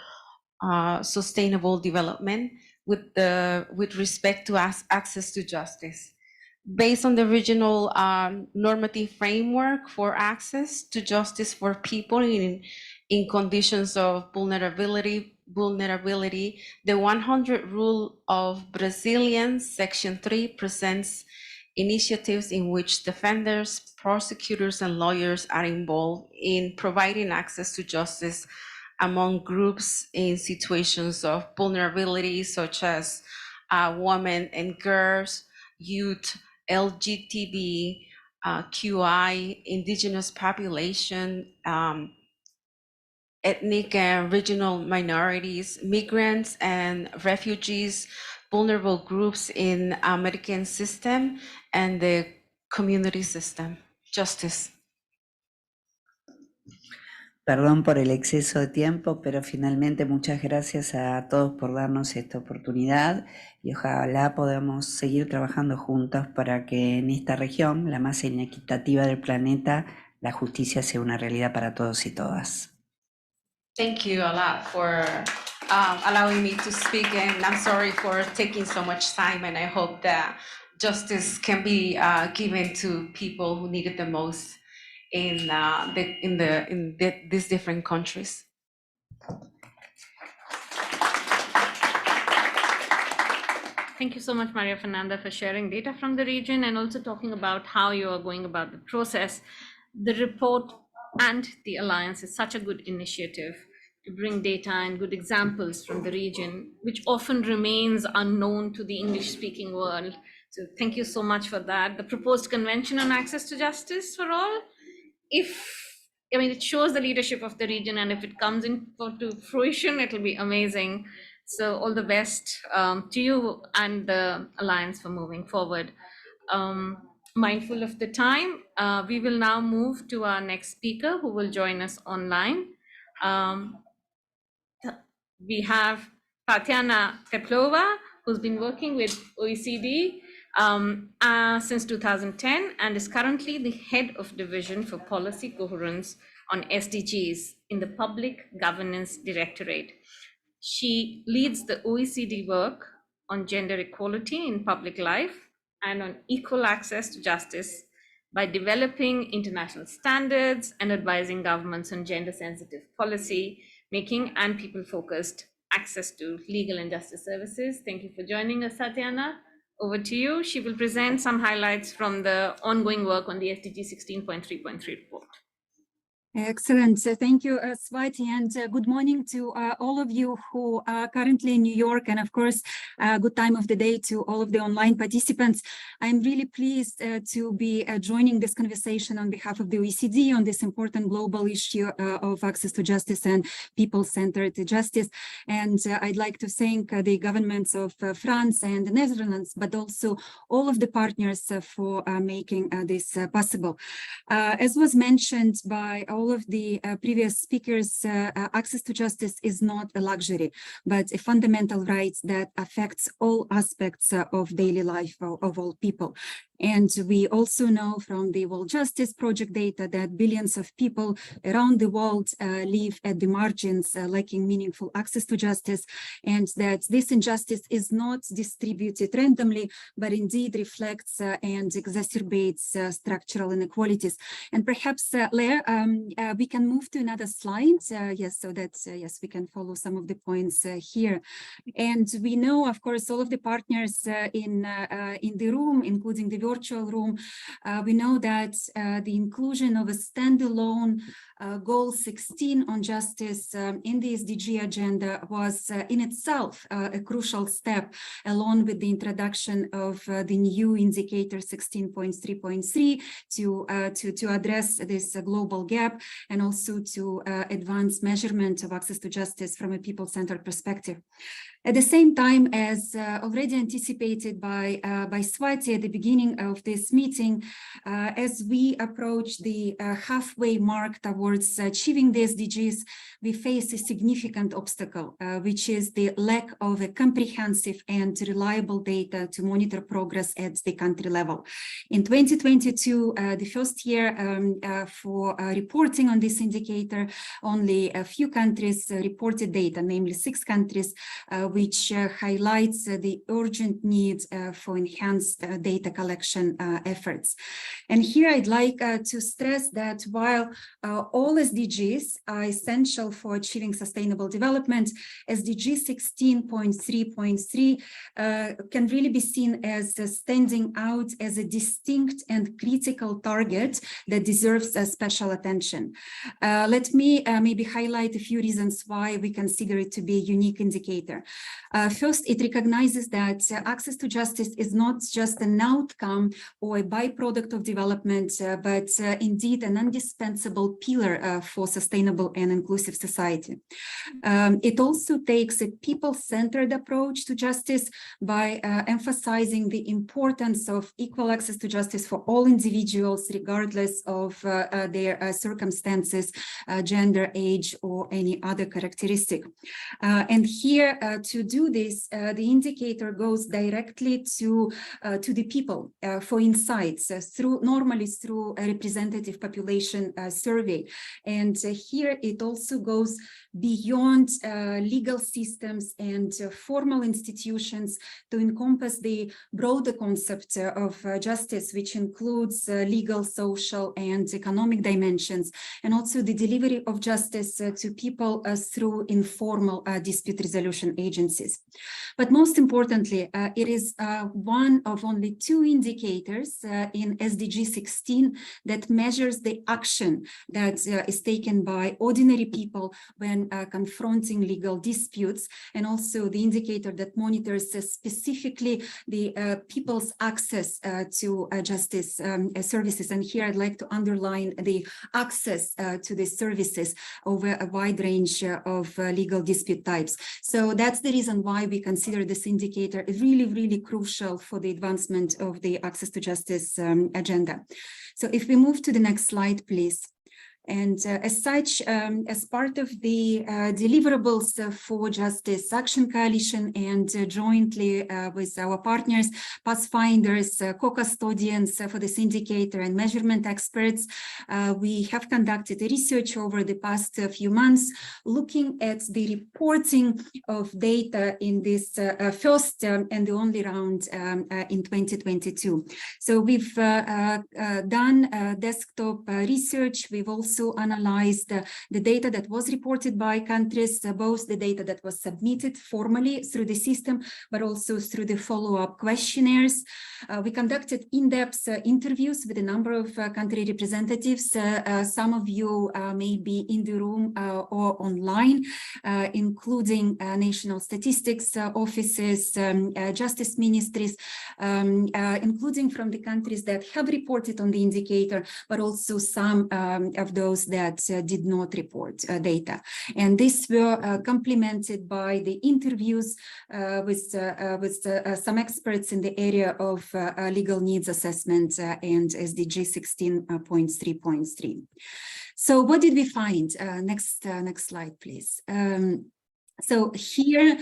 sustainable development with respect to access to justice. Based on the regional normative framework for access to justice for people in conditions of vulnerability, the 100 Rule of Brazilians, Section 3, presents initiatives in which defenders, prosecutors, and lawyers are involved in providing access to justice among groups in situations of vulnerability, such as women and girls, youth, LGTB, QI, indigenous population, ethnic and regional minorities, migrants and refugees, vulnerable groups in American system and the community system. Justice. Perdón por el exceso de tiempo, pero finalmente muchas gracias a todos por darnos esta oportunidad y ojalá podamos seguir trabajando juntos para que en esta región, la más inequitativa del planeta, la justicia sea una realidad para todos y todas. Thank you a lot for allowing me to speak, and I'm sorry for taking so much time, and I hope that justice can be given to people who need it the most in these different countries. Thank you so much, Maria Fernanda, for sharing data from the region and also talking about how you are going about the process. The report and the Alliance is such a good initiative to bring data and good examples from the region, which often remains unknown to the English-speaking world. So thank you so much for that. The proposed Convention on Access to Justice for All, it shows the leadership of the region, and if it comes into fruition, it'll be amazing. So all the best to you and the Alliance for moving forward. Mindful of the time, we will now move to our next speaker who will join us online. We have Tatiana Petlova, who's been working with OECD since 2010 and is currently the head of division for policy coherence on SDGs in the Public Governance Directorate. She leads the OECD work on gender equality in public life and on equal access to justice by developing international standards and advising governments on gender-sensitive policy making and people-focused access to legal and justice services. Thank you for joining us, Tatiana. over to you. She will present some highlights from the ongoing work on the SDG 16.3.3 report. Excellent. Thank you, Swati, and good morning to all of you who are currently in New York, and of course, good time of the day to all of the online participants. I'm really pleased to be joining this conversation on behalf of the OECD on this important global issue of access to justice and people-centered justice. And I'd like to thank the governments of France and the Netherlands, but also all of the partners for making this possible. As was mentioned by all of the previous speakers, access to justice is not a luxury, but a fundamental right that affects all aspects of daily life of all people. And we also know from the World Justice Project data that billions of people around the world live at the margins, lacking meaningful access to justice, and that this injustice is not distributed randomly, but indeed reflects and exacerbates structural inequalities. And perhaps, Leah, we can move to another slide. Yes, so that, yes, we can follow some of the points here. And we know, of course, all of the partners in the room, including the virtual room, we know that the inclusion of a standalone goal 16 on justice in the SDG agenda was in itself a crucial step, along with the introduction of the new indicator 16.3.3 to address this global gap and also to advance measurement of access to justice from a people-centered perspective. At the same time, as already anticipated by Swati at the beginning of this meeting, as we approach the halfway mark towards achieving the SDGs, we face a significant obstacle, which is the lack of a comprehensive and reliable data to monitor progress at the country level. In 2022, the first year for reporting on this indicator, only a few countries reported data, namely 6 countries, which highlights the urgent need for enhanced data collection efforts. And here I'd like to stress that while all SDGs are essential for achieving sustainable development, SDG 16.3.3 can really be seen as standing out as a distinct and critical target that deserves special attention. Let me maybe highlight a few reasons why we consider it to be a unique indicator. First, it recognizes that access to justice is not just an outcome or a byproduct of development, but indeed an indispensable pillar for sustainable and inclusive society. It also takes a people-centered approach to justice by emphasizing the importance of equal access to justice for all individuals, regardless of their circumstances, gender, age, or any other characteristic. And here, to do this, the indicator goes directly to the people for insights normally through a representative population survey. And here it also goes beyond legal systems and formal institutions to encompass the broader concept of justice, which includes legal, social, and economic dimensions, and also the delivery of justice to people through informal dispute resolution agencies. But most importantly, it is one of only 2 indicators in SDG 16 that measures the action that is taken by ordinary people when confronting legal disputes, and also the indicator that monitors specifically the people's access to justice services. And here I'd like to underline the access to the services over a wide range of legal dispute types. So that's the reason why we consider this indicator really, really crucial for the advancement of the access to justice agenda. So if we move to the next slide, please. And as such, as part of the deliverables for Justice Action Coalition and jointly with our partners, Pathfinders, co-custodians for this indicator and measurement experts, we have conducted research over the past few months looking at the reporting of data in this first and the only round in 2022. So we've done desktop research. We've also also analyzed the data that was reported by countries, both the data that was submitted formally through the system, but also through the follow-up questionnaires. We conducted in-depth interviews with a number of country representatives. Some of you may be in the room or online, including national statistics offices, justice ministries, including from the countries that have reported on the indicator, but also some of those that did not report data. And these were complemented by the interviews with some experts in the area of legal needs assessment and SDG 16.3. So what did we find? Next slide, please. So here,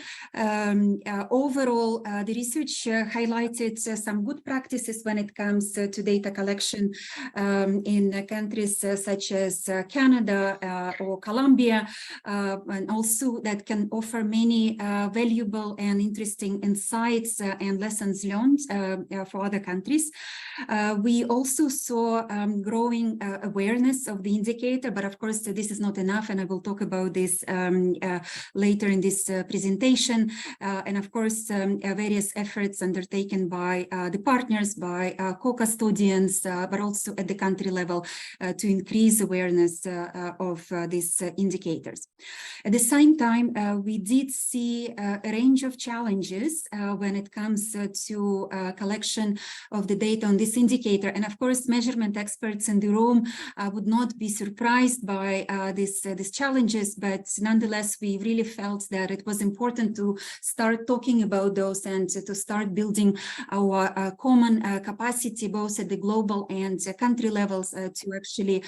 overall, the research highlighted some good practices when it comes to data collection in countries such as Canada or Colombia, and also that can offer many valuable and interesting insights and lessons learned for other countries. We also saw growing awareness of the indicator, but of course, this is not enough, and I will talk about this later in this presentation, and of course various efforts undertaken by the partners, by co-custodians, but also at the country level to increase awareness of these indicators. At the same time, we did see a range of challenges when it comes to collection of the data on this indicator, and of course measurement experts in the room would not be surprised by these challenges, but nonetheless we really felt that it was important to start talking about those and to start building our common capacity both at the global and country levels to actually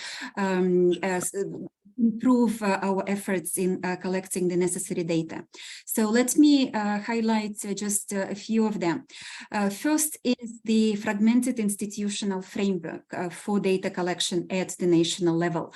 improve our efforts in collecting the necessary data. So let me highlight just a few of them. First is the fragmented institutional framework for data collection at the national level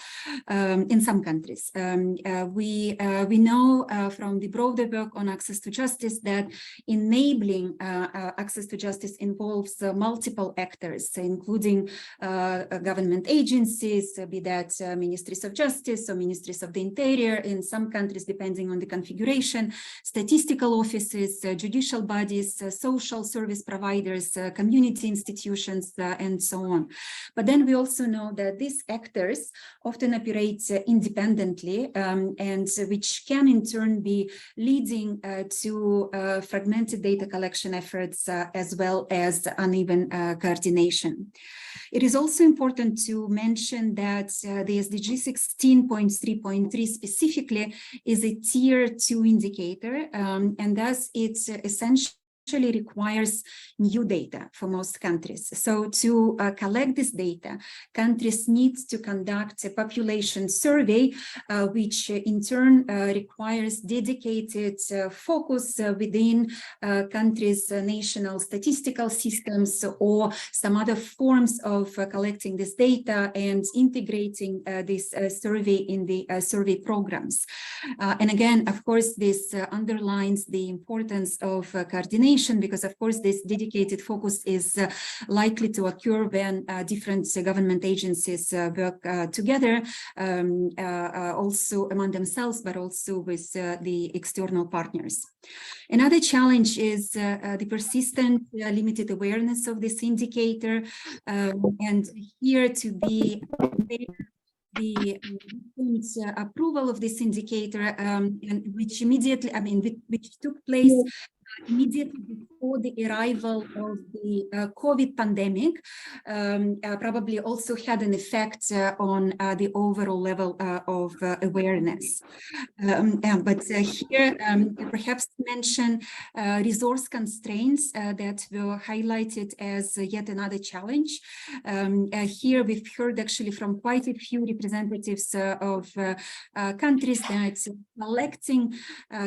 in some countries. We know from the broader work on access to justice that enabling access to justice involves multiple actors, including government agencies, be that ministries of justice or ministries of the interior, in some countries depending on the configuration, statistical offices, judicial bodies, social service providers, community institutions, and so on. But then we also know that these actors often operate independently, and which can in turn be leading to fragmented data collection efforts as well as uneven coordination. It is also important to mention that the SDG 16.3 specifically is a tier 2 indicator, and thus it's essentially requires new data for most countries. So to collect this data, countries need to conduct a population survey, which in turn requires dedicated focus within countries' national statistical systems or some other forms of collecting this data and integrating this survey in the survey programs. And again, of course, this underlines the importance of coordination, because of course this dedicated focus is likely to occur when different government agencies work together, also among themselves, but also with the external partners. Another challenge is the persistent limited awareness of this indicator, and here to be the approval of this indicator, and which immediately, which took place immediately before the arrival of the COVID pandemic, probably also had an effect on the overall level of awareness. But here, perhaps mention resource constraints that were highlighted as yet another challenge. Here we've heard actually from quite a few representatives of countries that collecting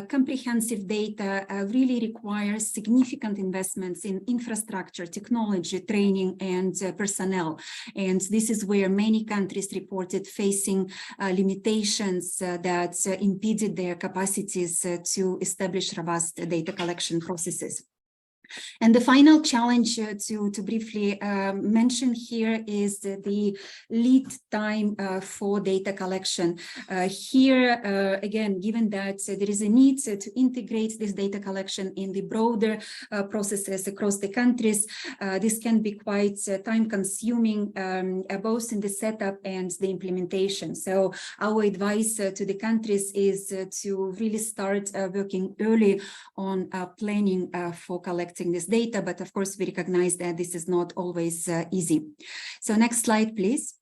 comprehensive data really requires significant investments in infrastructure, technology, training, and personnel. And this is where many countries reported facing limitations that impeded their capacities to establish robust data collection processes. And the final challenge to briefly mention here is the lead time for data collection. Here, again, given that there is a need to integrate this data collection in the broader processes across the countries, this can be quite time-consuming, both in the setup and the implementation. So our advice to the countries is to really start working early on planning for collecting this data, but of course we recognize that this is not always easy. So next slide, please.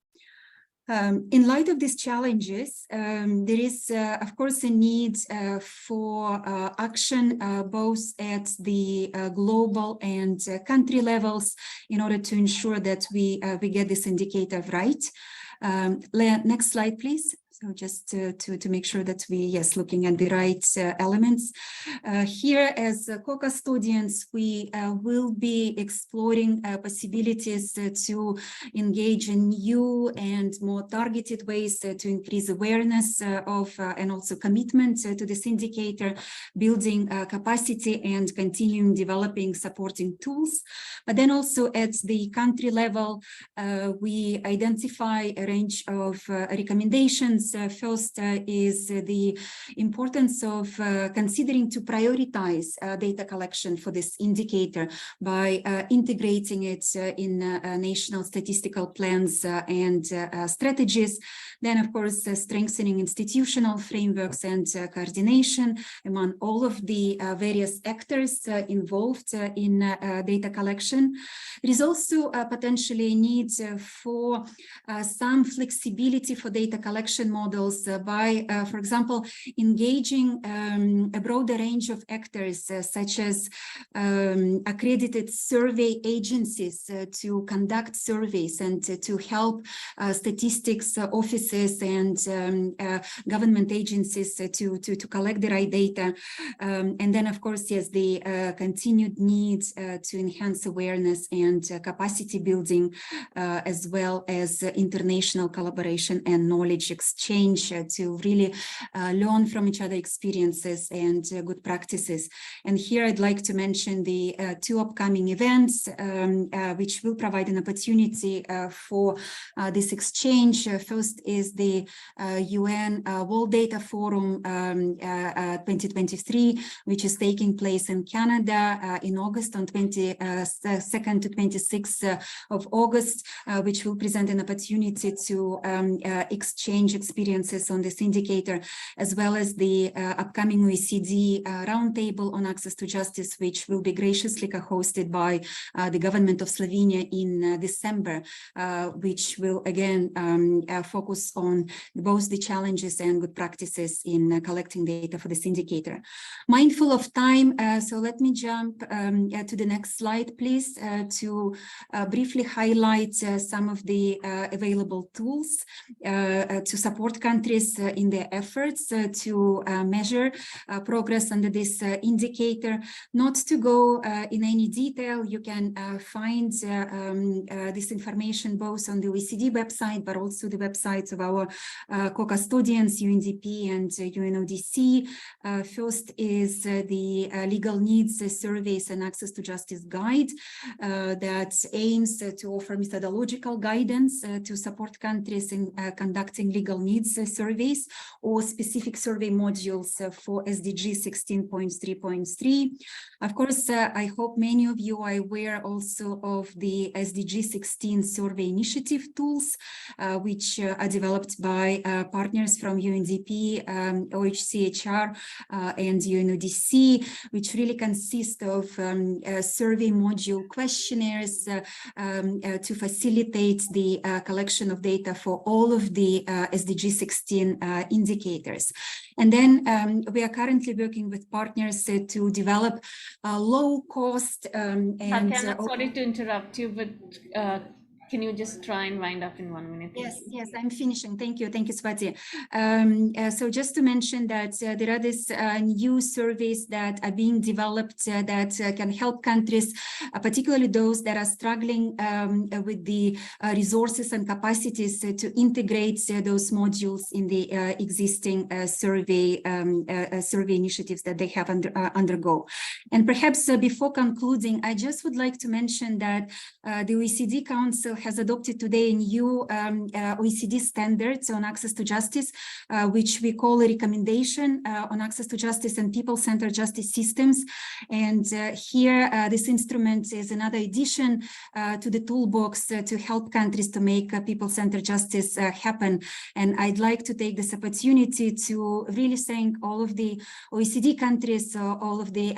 In light of these challenges, there is, of course, a need for action both at the global and country levels in order to ensure that we get this indicator right. Next slide, please. So just to make sure that we, yes, looking at the right elements. Here as co-custodians, we will be exploring possibilities to engage in new and more targeted ways to increase awareness of and also commitment to this indicator, building capacity and continuing developing supporting tools. But then also at the country level, we identify a range of recommendations. First is the importance of considering to prioritize data collection for this indicator by integrating it in national statistical plans and strategies. Then, of course, strengthening institutional frameworks and coordination among all of the various actors involved in data collection. There is also potentially a need for some flexibility for data collection models by, for example, engaging a broader range of actors such as accredited survey agencies to conduct surveys and to help statistics offices and government agencies to collect the right data. And then, of course, yes, the continued need to enhance awareness and capacity building, as well as international collaboration and knowledge exchange to really learn from each other experiences and good practices. And here I'd like to mention the two upcoming events, which will provide an opportunity for this exchange. First is the UN World Data Forum 2023, which is taking place in Canada in August on 22nd to 26th of August, which will present an opportunity to exchange experiences on this indicator, as well as the upcoming OECD roundtable on access to justice, which will be graciously co-hosted by the government of Slovenia in December, which will again focus on both the challenges and good practices in collecting data for this indicator. Mindful of time, so let me jump to the next slide, please, to briefly highlight some of the available tools to support countries in their efforts to measure progress under this indicator. Not to go in any detail, you can find this information both on the OECD website, but also the websites of our co-custodians, UNDP and UNODC. First is the Legal Needs Surveys and Access to Justice Guide that aims to offer methodological guidance to support countries in conducting legal needs surveys or specific survey modules for SDG 16.3.3. Of course, I hope many of you are aware also of the SDG 16 survey initiative tools, which are developed by partners from UNDP, OHCHR, and UNODC, which really consist of survey module questionnaires to facilitate the collection of data for all of the SDG 16 indicators. And then we are currently working with partners to develop low cost and... Tatiana, sorry to interrupt you, but can you just try and wind up in 1 minute? Yes, I'm finishing. Thank you, Swati. So just to mention that there are these new surveys that are being developed that can help countries, particularly those that are struggling with the resources and capacities to integrate those modules in the existing survey initiatives that they have undergo. And perhaps before concluding, I just would like to mention that the OECD Council has adopted today a new OECD standards on access to justice, which we call a recommendation on access to justice and people-centered justice systems. And here, this instrument is another addition to the toolbox to help countries to make people-centered justice happen. And I'd like to take this opportunity to really thank all of the OECD countries, all of the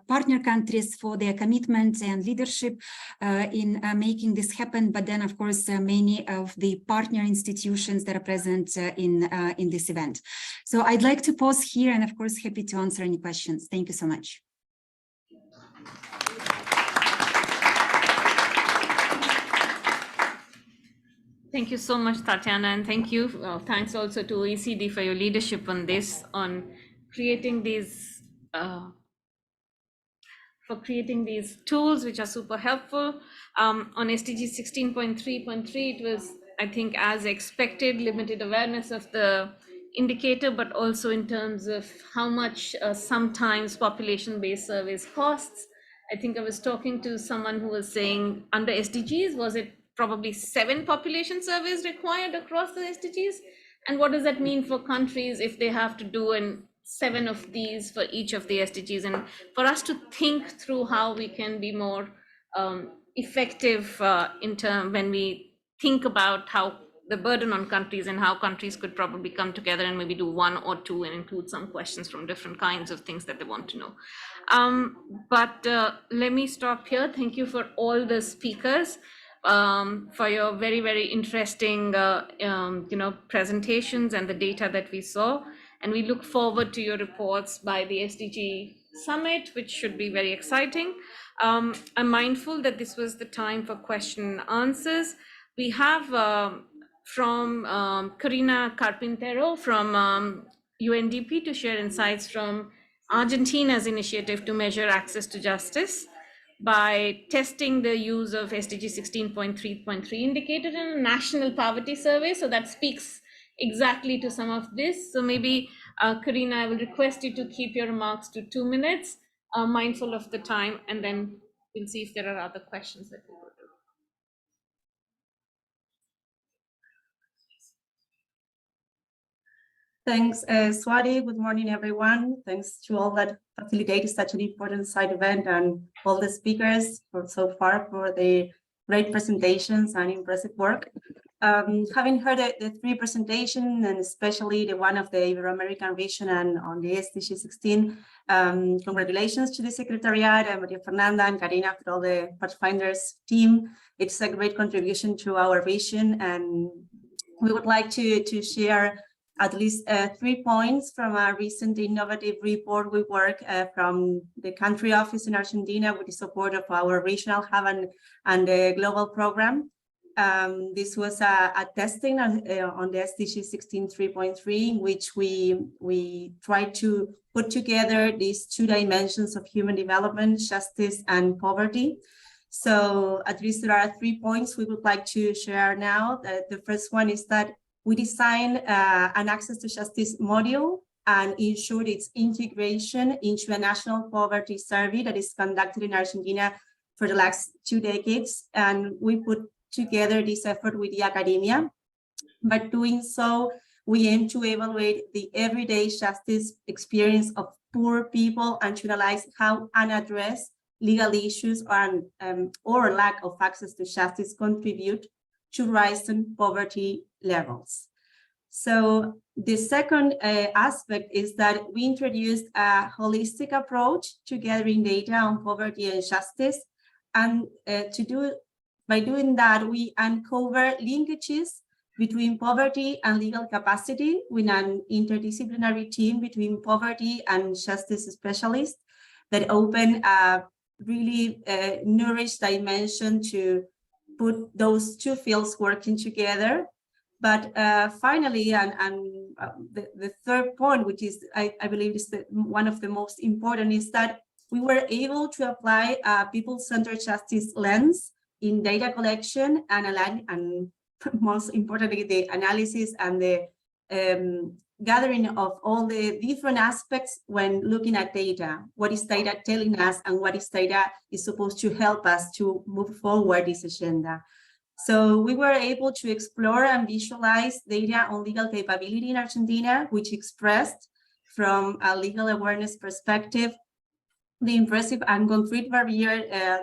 partner countries for their commitment and leadership in making this happen. But then, of course, many of the partner institutions that are present in this event. So I'd like to pause here and, of course, happy to answer any questions. Thank you so much. Thank you so much, Tatiana, and thank you. Thanks also to OECD for your leadership on this, on creating these tools, which are super helpful. On SDG 16.3.3, it was, I think, as expected, limited awareness of the indicator, but also in terms of how much sometimes population-based surveys costs. I think I was talking to someone who was saying under SDGs, was it probably 7 population surveys required across the SDGs? And what does that mean for countries if they have to do 7 of these for each of the SDGs? And for us to think through how we can be more effective when we think about how the burden on countries and how countries could probably come together and maybe do 1 or 2 and include some questions from different kinds of things that they want to know. But let me stop here. Thank you for all the speakers, for your very, very interesting presentations and the data that we saw. And we look forward to your reports by the SDG Summit, which should be very exciting. I'm mindful that this was the time for question and answers. We have from Karina Carpintero from UNDP to share insights from Argentina's initiative to measure access to justice by testing the use of SDG 16.3.3 indicator in a national poverty survey. So that speaks exactly to some of this. So maybe, Karina, I will request you to keep your remarks to 2 minutes, mindful of the time, and then we'll see if there are other questions that we will do. Thanks, Swati. Good morning, everyone. Thanks to all that facilitated such an important side event and all the speakers so far for the great presentations and impressive work. Having heard the 3 presentations, and especially the one of the Ibero-American region and on the SDG 16, congratulations to the Secretariat and Maria Fernanda and Karina for all the Pathfinders team. It's a great contribution to our region, and we would like to share at least 3 points from a recent innovative report we work from the country office in Argentina with the support of our regional hub and the global program. This was a testing on the SDG 16.3.3, in which we tried to put together these 2 dimensions of human development, justice and poverty. So at least there are 3 points we would like to share now. The first one is that we designed an access to justice module and ensured its integration into a national poverty survey that is conducted in Argentina for the last 2 decades. And we put together this effort with the academia. By doing so, we aim to evaluate the everyday justice experience of poor people and to analyze how unaddressed legal issues or lack of access to justice contribute to rising poverty levels. So the second aspect is that we introduced a holistic approach to gathering data on poverty and justice. And by doing that, we uncover linkages between poverty and legal capacity with an interdisciplinary team between poverty and justice specialists that open a really nourished dimension to put those two fields working together. But finally, the third point, which is I believe is one of the most important, is that we were able to apply a people-centered justice lens in data collection and most importantly, the analysis and the gathering of all the different aspects when looking at data. What is data telling us, and what is data is supposed to help us to move forward this agenda. So we were able to explore and visualize data on legal capability in Argentina, which expressed from a legal awareness perspective the impressive and concrete barrier,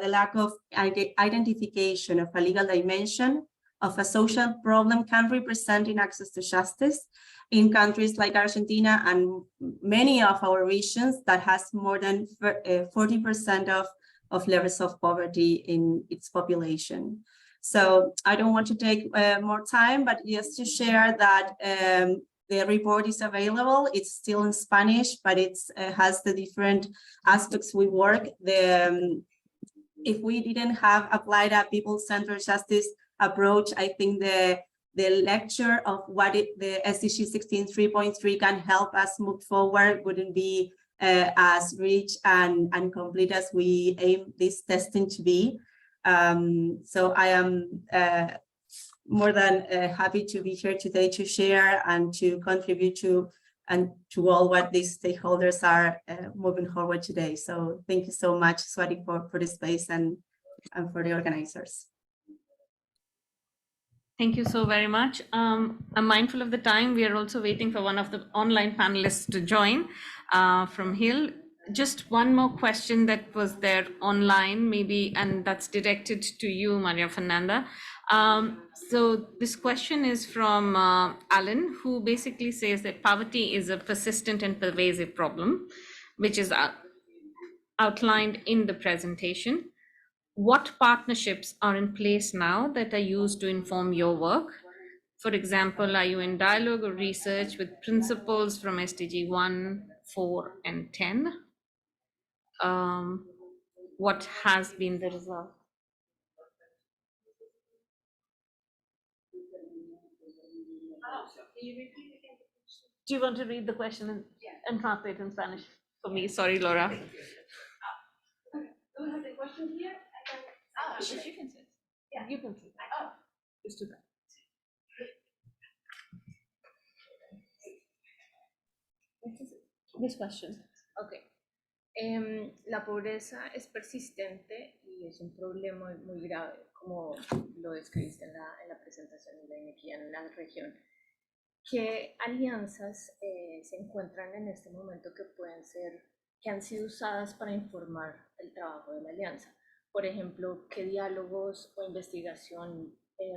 the lack of identification of a legal dimension of a social problem can represent in access to justice in countries like Argentina and many of our regions that has more than 40% of levels of poverty in its population. So I don't want to take more time, but just to share that the report is available. It's still in Spanish, but it has the different aspects we work. If we didn't have applied a people-centered justice approach, I think the lecture of what the SDG 16.3 can help us move forward wouldn't be as rich and complete as we aim this testing to be. So I am more than happy to be here today to share and to contribute to all what these stakeholders are moving forward today. So thank you so much, Swati, for the space and for the organizers. Thank you so very much. I'm mindful of the time. We are also waiting for one of the online panelists to join from HiiL. Just one more question that was there online, maybe, and that's directed to you, Maria Fernanda. So this question is from Alan, who basically says that poverty is a persistent and pervasive problem, which is outlined in the presentation. What partnerships are in place now that are used to inform your work? For example, are you in dialogue or research with principles from SDG 1, 4, and 10? What has been the result? Do you want to read the question and translate in Spanish for me? Sorry, Laura. Do we have the question here? Sure. You can say it. Yeah, you can say it. Oh, just do that. This question. Okay. La pobreza es persistente y es un problema muy grave, como lo describiste en la presentación de aquí en la región. ¿Qué alianzas se encuentran en este momento que han sido usadas para informar el trabajo de la alianza? Por ejemplo, ¿qué diálogos o investigación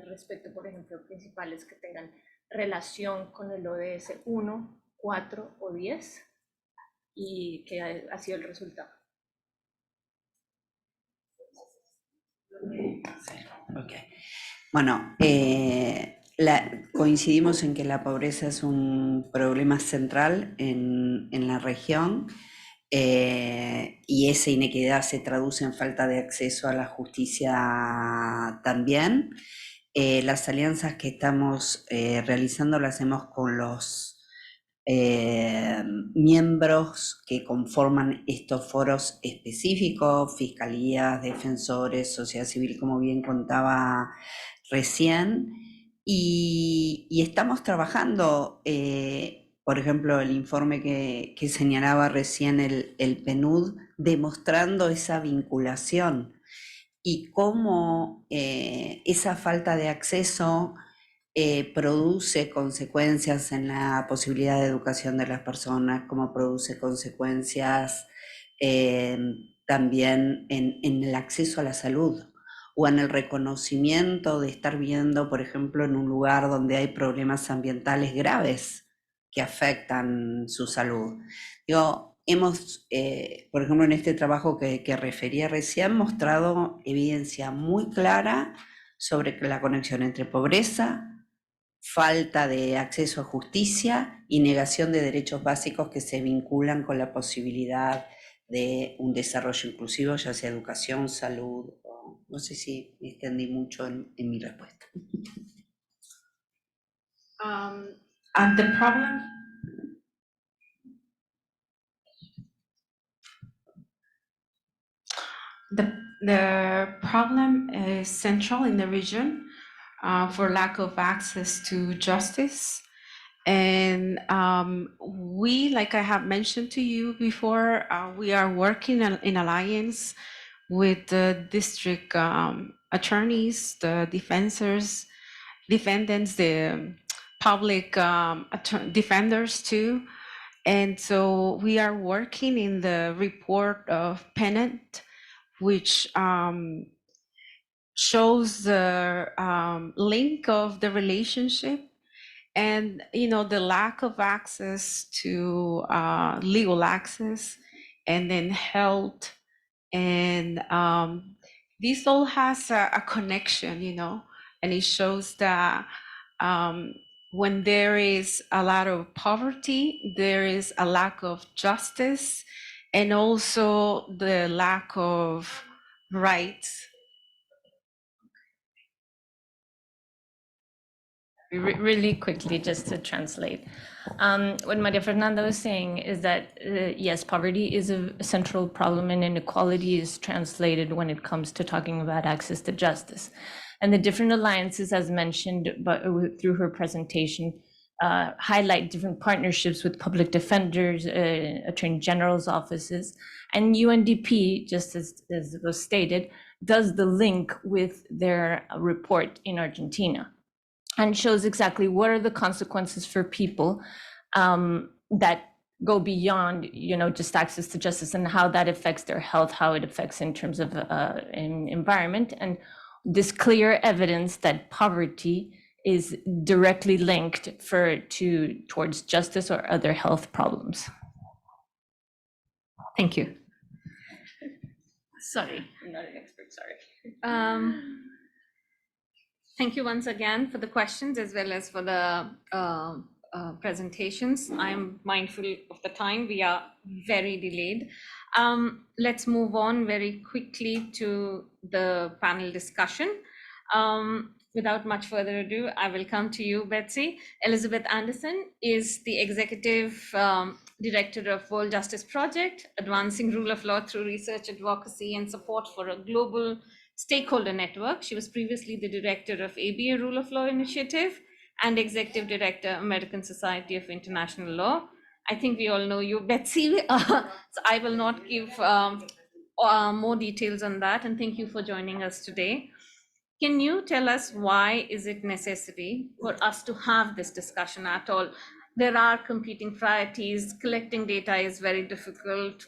respecto, por ejemplo, principales que tengan relación con el ODS 1, 4 o 10? ¿Y qué ha sido el resultado? Okay. Bueno, coincidimos en que la pobreza es un problema central en la región y esa inequidad se traduce en falta de acceso a la justicia también. Las alianzas que estamos realizando las hacemos con los miembros que conforman estos foros específicos, fiscalías, defensores, sociedad civil, como bien contaba recién, y estamos trabajando, por ejemplo, el informe que señalaba recién el PNUD, demostrando esa vinculación y cómo esa falta de acceso produce consecuencias en la posibilidad de educación de las personas, como produce consecuencias también en el acceso a la salud o en el reconocimiento de estar viviendo, por ejemplo, en un lugar donde hay problemas ambientales graves que afectan su salud. Digo, hemos, por ejemplo, en este trabajo que refería recién, mostrado evidencia muy clara sobre la conexión entre pobreza, falta de acceso a justicia y negación de derechos básicos que se vinculan con la posibilidad de un desarrollo inclusivo, ya sea educación, salud No sé si me extendí mucho en mi respuesta. And the problem, the problem is central in the region for lack of access to justice. And we, like I have mentioned to you before, we are working in alliance with the district attorneys, the defendants, the public defenders too. And so we are working in the report of Pennant, which shows the link of the relationship and the lack of access to legal access, and then health, and this all has a connection, and it shows that when there is a lot of poverty, there is a lack of justice, and also the lack of rights. Really quickly, just to translate. What Maria Fernanda was saying is that, yes, poverty is a central problem, and inequality is translated when it comes to talking about access to justice. And the different alliances, as mentioned through her presentation, highlight different partnerships with public defenders, attorney general's offices, and UNDP, just as was stated, does the link with their report in Argentina, and shows exactly what are the consequences for people that go beyond, just access to justice, and how that affects their health, how it affects in terms of environment, and this clear evidence that poverty is directly linked towards justice or other health problems. Thank you. Sorry, I'm not an expert, sorry. Thank you once again for the questions as well as for the presentations. I'm mindful of the time. We are very delayed. Let's move on very quickly to the panel discussion. Without much further ado, I will come to you, Betsy. Elizabeth Anderson is the Executive Director of World Justice Project, advancing rule of law through research, advocacy, and support for a global stakeholder network. She was previously the Director of ABA Rule of Law Initiative and Executive Director, American Society of International Law. I think we all know you, Betsy, so I will not give more details on that, and thank you for joining us today. Can you tell us why is it necessary for us to have this discussion at all? There are competing priorities, collecting data is very difficult,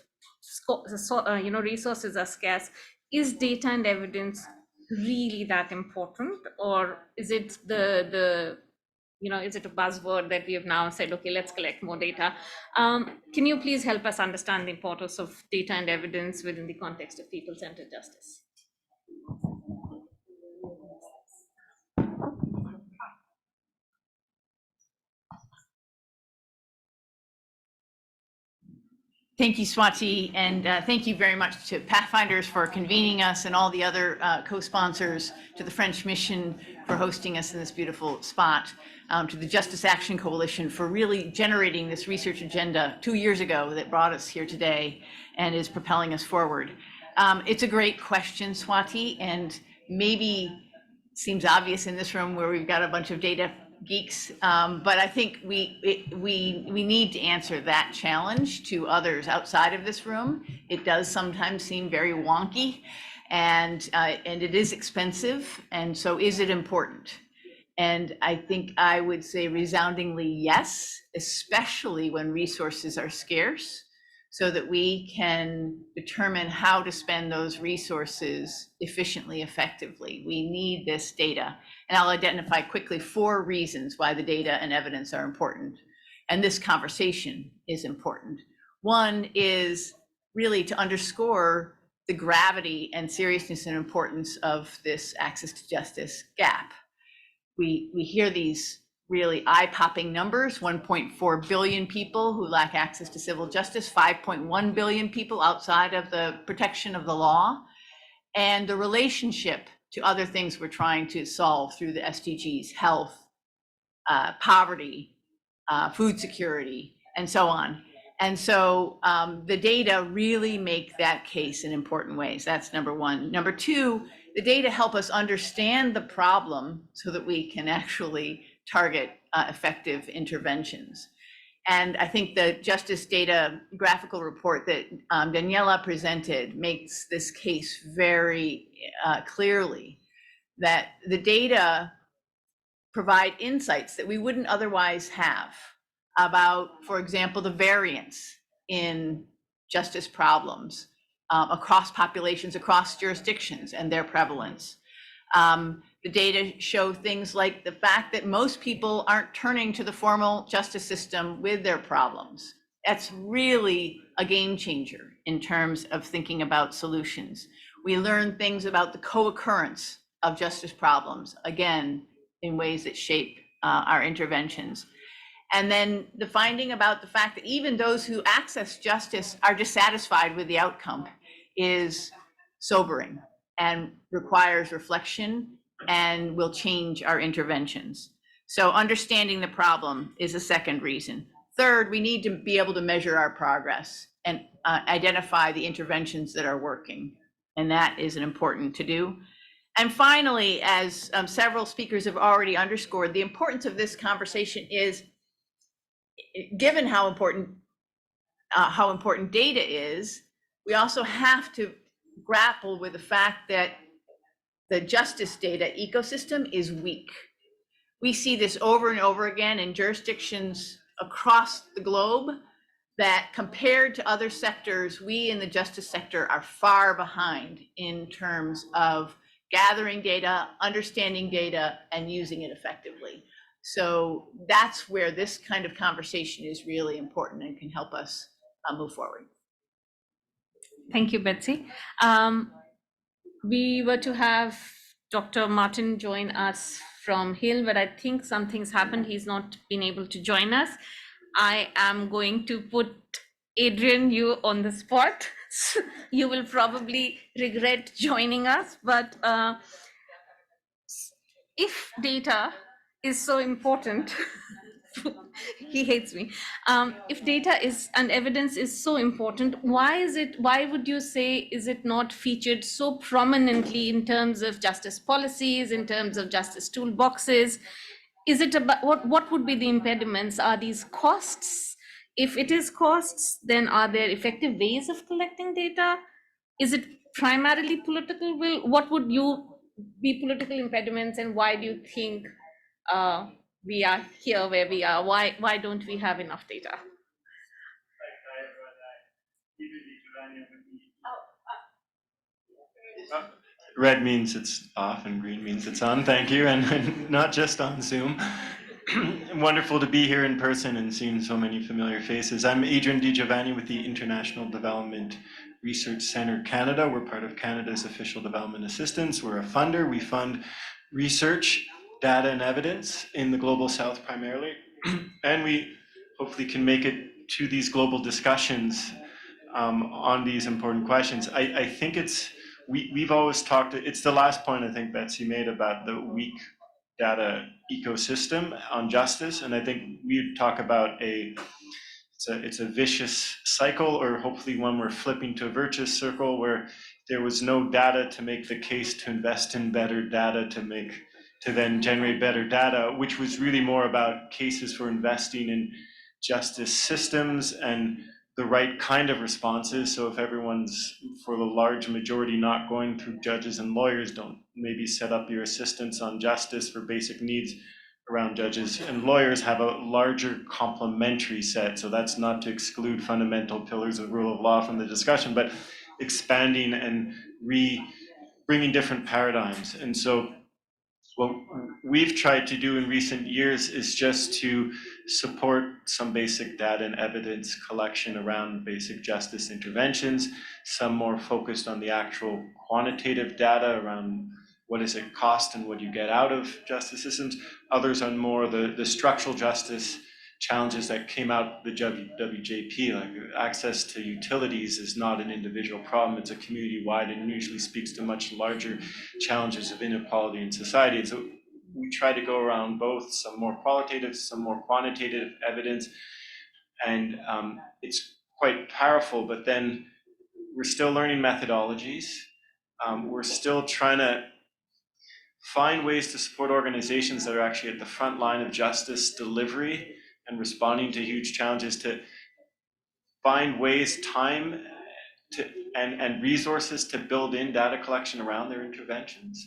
resources are scarce. Is data and evidence really that important, or is it is it a buzzword that we have now said, okay, let's collect more data? Can you please help us understand the importance of data and evidence within the context of people-centered justice? Thank you, Swati, and thank you very much to Pathfinders for convening us, and all the other co-sponsors, to the French Mission for hosting us in this beautiful spot, to the Justice Action Coalition for really generating this research agenda 2 years ago that brought us here today and is propelling us forward. It's a great question, Swati, and maybe seems obvious in this room where we've got a bunch of data geeks, but I think we need to answer that challenge to others outside of this room. It does sometimes seem very wonky, and it is expensive, and so is it important? And I think I would say resoundingly yes, especially when resources are scarce, so that we can determine how to spend those resources efficiently, effectively. We need this data. And I'll identify quickly 4 reasons why the data and evidence are important. And this conversation is important. One is really to underscore the gravity and seriousness and importance of this access to justice gap. We hear these really eye-popping numbers: 1.4 billion people who lack access to civil justice, 5.1 billion people outside of the protection of the law. and the relationship to other things we're trying to solve through the SDGs, health, poverty, food security, and so on. And so the data really make that case in important ways. That's number one. Number two, the data help us understand the problem so that we can actually target effective interventions. And I think the Justice Data graphical report that Daniela presented makes this case very clearly, that the data provide insights that we wouldn't otherwise have about, for example, the variance in justice problems across populations, across jurisdictions, and their prevalence. The data show things like the fact that most people aren't turning to the formal justice system with their problems. That's really a game changer in terms of thinking about solutions. We learn things about the co-occurrence of justice problems, again, in ways that shape our interventions. And then the finding about the fact that even those who access justice are dissatisfied with the outcome is sobering and requires reflection and will change our interventions. So understanding the problem is a second reason. Third, we need to be able to measure our progress and identify the interventions that are working. And that is an important to do. And finally, as several speakers have already underscored, the importance of this conversation is, given how important data is, we also have to grapple with the fact that the justice data ecosystem is weak. We see this over and over again in jurisdictions across the globe, that compared to other sectors, we in the justice sector are far behind in terms of gathering data, understanding data, and using it effectively. So that's where this kind of conversation is really important and can help us move forward. Thank you, Betsy. We were to have Dr. Martin join us from HiiL, but I think something's happened. He's not been able to join us. I am going to put Adrian, you on the spot. You will probably regret joining us, but if data is so important, he hates me. If data is and evidence is so important, why would you say is it not featured so prominently in terms of justice policies, in terms of justice toolboxes? Is it about what would be the impediments? Are these costs? If it is costs, then are there effective ways of collecting data? Is it primarily political will? What would you be political impediments, and why do you think we are here where we are? Why don't we have enough data? Red means it's off and green means it's on. Thank you, and not just on Zoom. Wonderful to be here in person and seeing so many familiar faces. I'm Adrian DiGiovanni with the International Development Research Centre Canada. We're part of Canada's official development assistance. We're a funder. We fund research, data, and evidence in the Global South primarily. And we hopefully can make it to these global discussions on these important questions. I think we've always talked, it's the last point I think Betsy made about the weak data ecosystem on justice, and I think we talk about it's a vicious cycle, or hopefully one we're flipping to a virtuous circle, where there was no data to make the case to invest in better data to then generate better data, which was really more about cases for investing in justice systems and the right kind of responses. So if everyone's, for the large majority, not going through judges and lawyers, don't maybe set up your assistance on justice for basic needs around judges and lawyers, have a larger complementary set. So that's not to exclude fundamental pillars of rule of law from the discussion, but expanding and bringing different paradigms. And so what we've tried to do in recent years is just to support some basic data and evidence collection around basic justice interventions, some more focused on the actual quantitative data around what does it cost and what do you get out of justice systems, others on more the structural justice challenges that came out the WJP, like access to utilities is not an individual problem, it's a community-wide and usually speaks to much larger challenges of inequality in society. And so we try to go around both, some more qualitative, some more quantitative evidence, and it's quite powerful, but then we're still learning methodologies. We're still trying to find ways to support organizations that are actually at the front line of justice delivery and responding to huge challenges, to find ways, time, and resources to build in data collection around their interventions.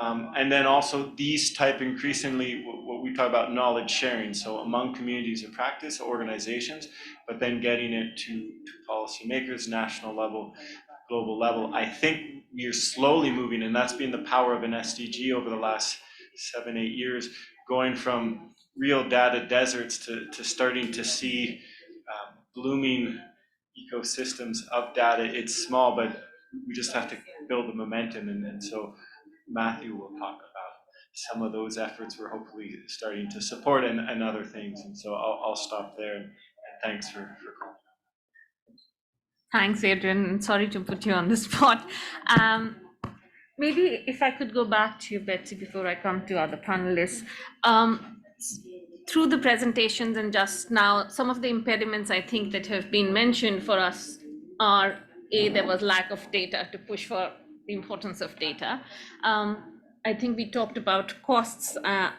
And then also these type increasingly what we talk about knowledge sharing, so among communities of practice, organizations, but then getting it to policymakers, national level, global level. I think we are slowly moving, and that's been the power of an SDG over the last 7-8 years, going from real data deserts to starting to see blooming ecosystems of data. It's small, but we just have to build the momentum, and so Matthew will talk about some of those efforts we're hopefully starting to support and other things. And so I'll stop there, and thanks for calling. Thanks, Adrian. Sorry to put you on the spot. Maybe if I could go back to you, Betsy, before I come to other panelists. Through the presentations and just now, some of the impediments I think that have been mentioned for us are, there was lack of data to push for the importance of data. I think we talked about costs. I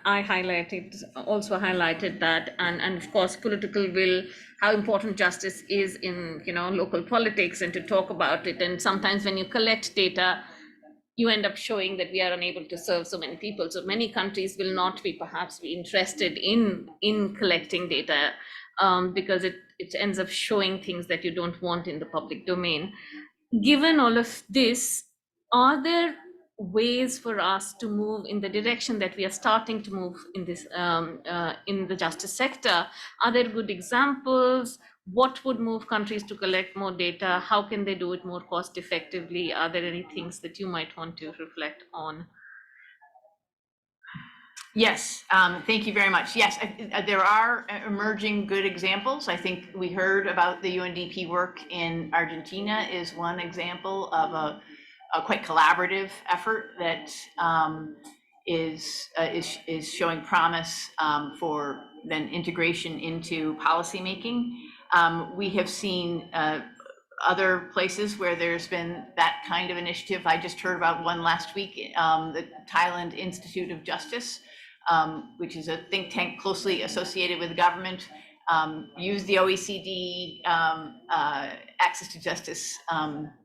also highlighted that, and of course, political will, how important justice is in local politics, and to talk about it. And sometimes when you collect data, you end up showing that we are unable to serve so many people. So many countries will not perhaps be interested in collecting data because it ends up showing things that you don't want in the public domain. Given all of this, are there ways for us to move in the direction that we are starting to move in this in the justice sector? Are there good examples? What would move countries to collect more data? How can they do it more cost effectively? Are there any things that you might want to reflect on? Yes, thank you very much. Yes, there are emerging good examples. I think we heard about the UNDP work in Argentina is one example of a quite collaborative effort that is showing promise for then integration into policymaking. We have seen other places where there's been that kind of initiative. I just heard about one last week, the Thailand Institute of Justice, which is a think tank closely associated with the government, use the OECD Access to Justice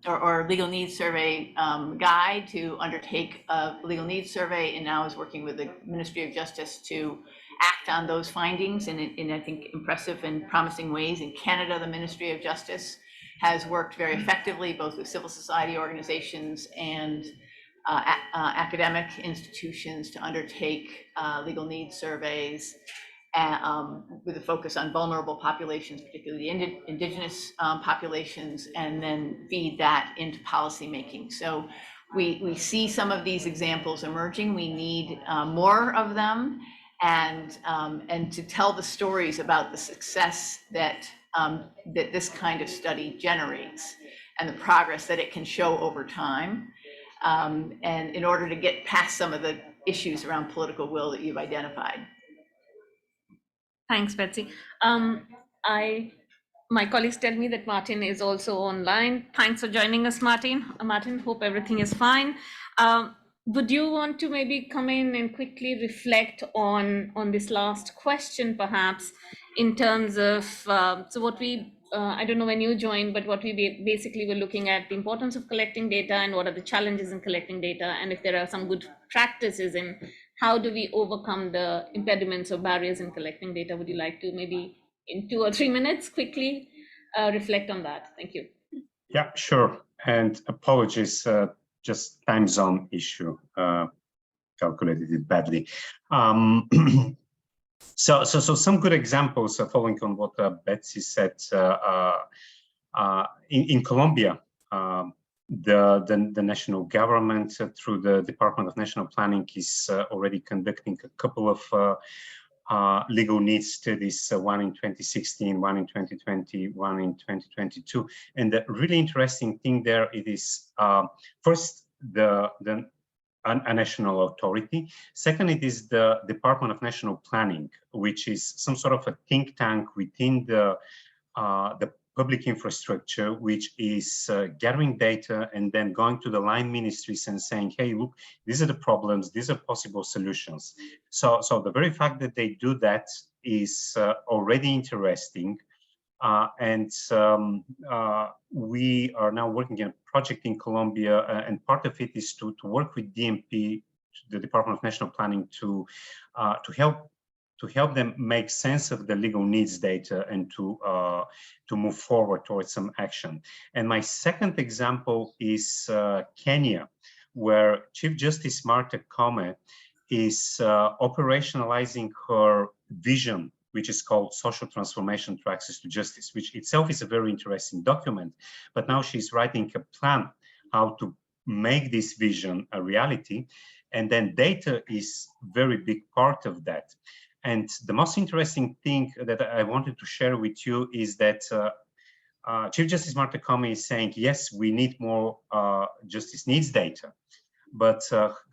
or Legal Needs Survey guide to undertake a legal needs survey, and now is working with the Ministry of Justice to act on those findings in I think impressive and promising ways. In Canada, the Ministry of Justice has worked very effectively both with civil society organizations and academic institutions to undertake legal needs surveys with a focus on vulnerable populations, particularly indigenous populations, and then feed that into policymaking. So we see some of these examples emerging. We need more of them, and to tell the stories about the success that that this kind of study generates and the progress that it can show over time. And in order to get past some of the issues around political will that you've identified. Thanks, Betsy. My colleagues tell me that Martin is also online. Thanks for joining us, Martin. Martin, hope everything is fine. Would you want to maybe come in and quickly reflect on this last question, perhaps, in terms of, so what we, I don't know when you joined, but what we basically were looking at the importance of collecting data and what are the challenges in collecting data, and if there are some good practices in how do we overcome the impediments or barriers in collecting data. Would you like to maybe in 2 or 3 minutes quickly reflect on that? Thank you. Yeah, sure. And apologies, just time zone issue, calculated it badly. So some good examples following on what Betsy said. In Colombia, the national government through the Department of National Planning is already conducting a couple of legal needs studies, one in 2016, one in 2020, one in 2022. And the really interesting thing there, it is first a national authority. Second, it is the Department of National Planning, which is some sort of a think tank within the public infrastructure, which is gathering data and then going to the line ministries and saying, hey, look, these are the problems, these are possible solutions. So the very fact that they do that is already interesting. We are now working on a project in Colombia, and part of it is to work with DNP, the Department of National Planning, to help them make sense of the legal needs data and to move forward towards some action. And my second example is Kenya, where Chief Justice Martha Koome is operationalizing her vision, which is called Social Transformation to Access to Justice, which itself is a very interesting document. But now she's writing a plan how to make this vision a reality. And then data is a very big part of that. And the most interesting thing that I wanted to share with you is that Chief Justice Martha Koome is saying, yes, we need more justice needs data. But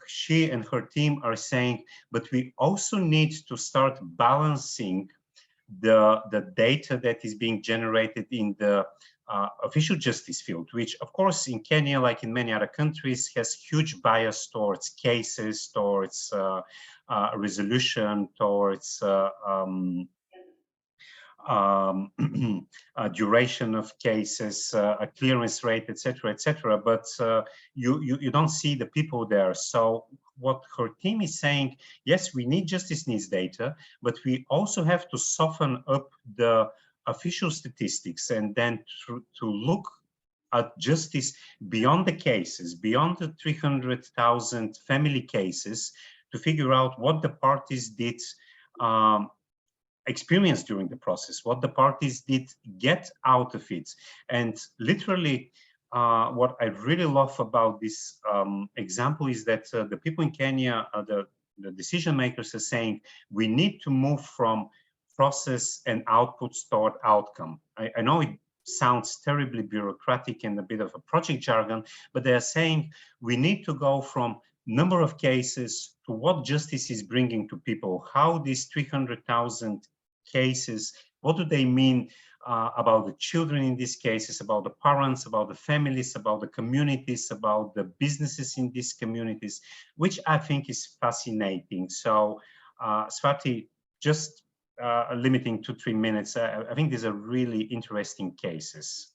she and her team are saying, but we also need to start balancing the data that is being generated in the official justice field, which of course in Kenya, like in many other countries, has huge bias towards cases, towards resolution, towards duration of cases, a clearance rate, etc., etc. But you don't see the people there. So what her team is saying, yes, we need justice needs data, but we also have to soften up the official statistics and then to look at justice beyond the cases, beyond the 300,000 family cases, to figure out what the parties did experience during the process, what the parties did get out of it. And literally, what I really love about this example is that the people in Kenya, the decision makers are saying, we need to move from process and outputs toward outcome. I know it sounds terribly bureaucratic and a bit of a project jargon, but they are saying we need to go from number of cases to what justice is bringing to people, how these 300,000 cases, what do they mean about the children in these cases, about the parents, about the families, about the communities, about the businesses in these communities, which I think is fascinating. So Swati, just limiting to 3 minutes, I think these are really interesting cases.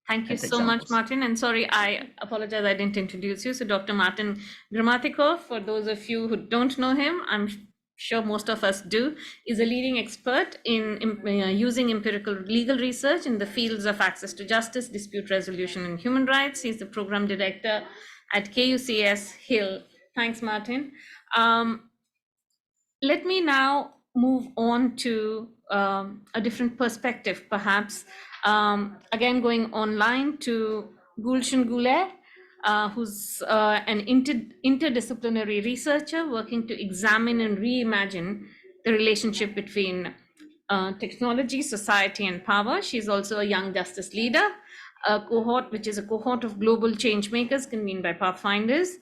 Thank you so much, Martin. And sorry, I apologize, I didn't introduce you. So Dr. Martin Gramatikov, for those of you who don't know him, I'm sure most of us do, is a leading expert in using empirical legal research in the fields of access to justice, dispute resolution, and human rights. He's the program director at KUCS HiiL. Thanks, Martin. Let me now move on to a different perspective, perhaps. Again, going online to Gulshan Gule, who's an interdisciplinary researcher working to examine and reimagine the relationship between technology, society, and power. She's also a young justice leader, a cohort, which is a cohort of global change makers convened by Pathfinders.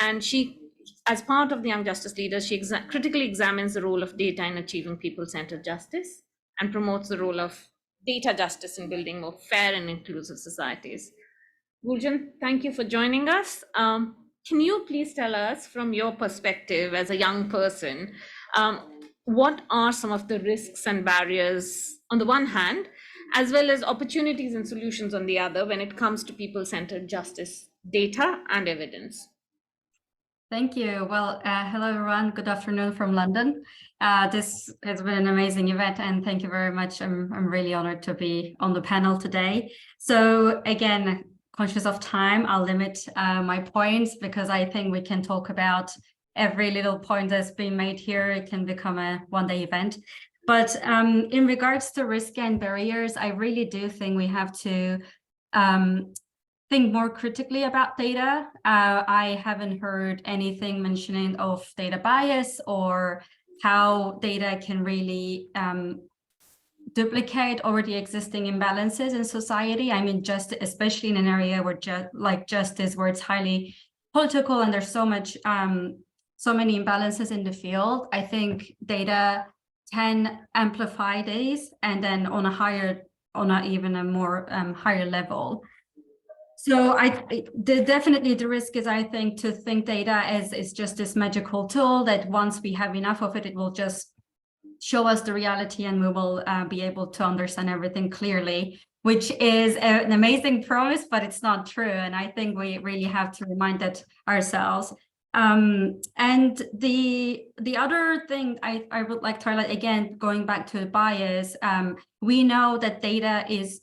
And she, as part of the Young Justice Leaders, she critically examines the role of data in achieving people-centered justice and promotes the role of data justice in building more fair and inclusive societies. Gulshan, thank you for joining us. Can you please tell us, from your perspective as a young person, what are some of the risks and barriers on the one hand, as well as opportunities and solutions on the other when it comes to people-centered justice, data and evidence? Thank you. Well, hello, everyone. Good afternoon from London. This has been an amazing event, and thank you very much. I'm really honored to be on the panel today. So again, conscious of time, I'll limit my points because I think we can talk about every little point that's been made here. It can become a one-day event. But in regards to risk and barriers, I really do think we have to think more critically about data. I haven't heard anything mentioning of data bias or how data can really duplicate already existing imbalances in society. I mean, just especially in an area where like justice, where it's highly political and there's so much, so many imbalances in the field. I think data can amplify these, and then on a higher, even a more higher level. So definitely the risk is, I think, to think data as just this magical tool that once we have enough of it, it will just show us the reality and we will be able to understand everything clearly, which is an amazing promise, but it's not true. And I think we really have to remind that ourselves. And the other thing I would like to highlight, again, going back to bias, we know that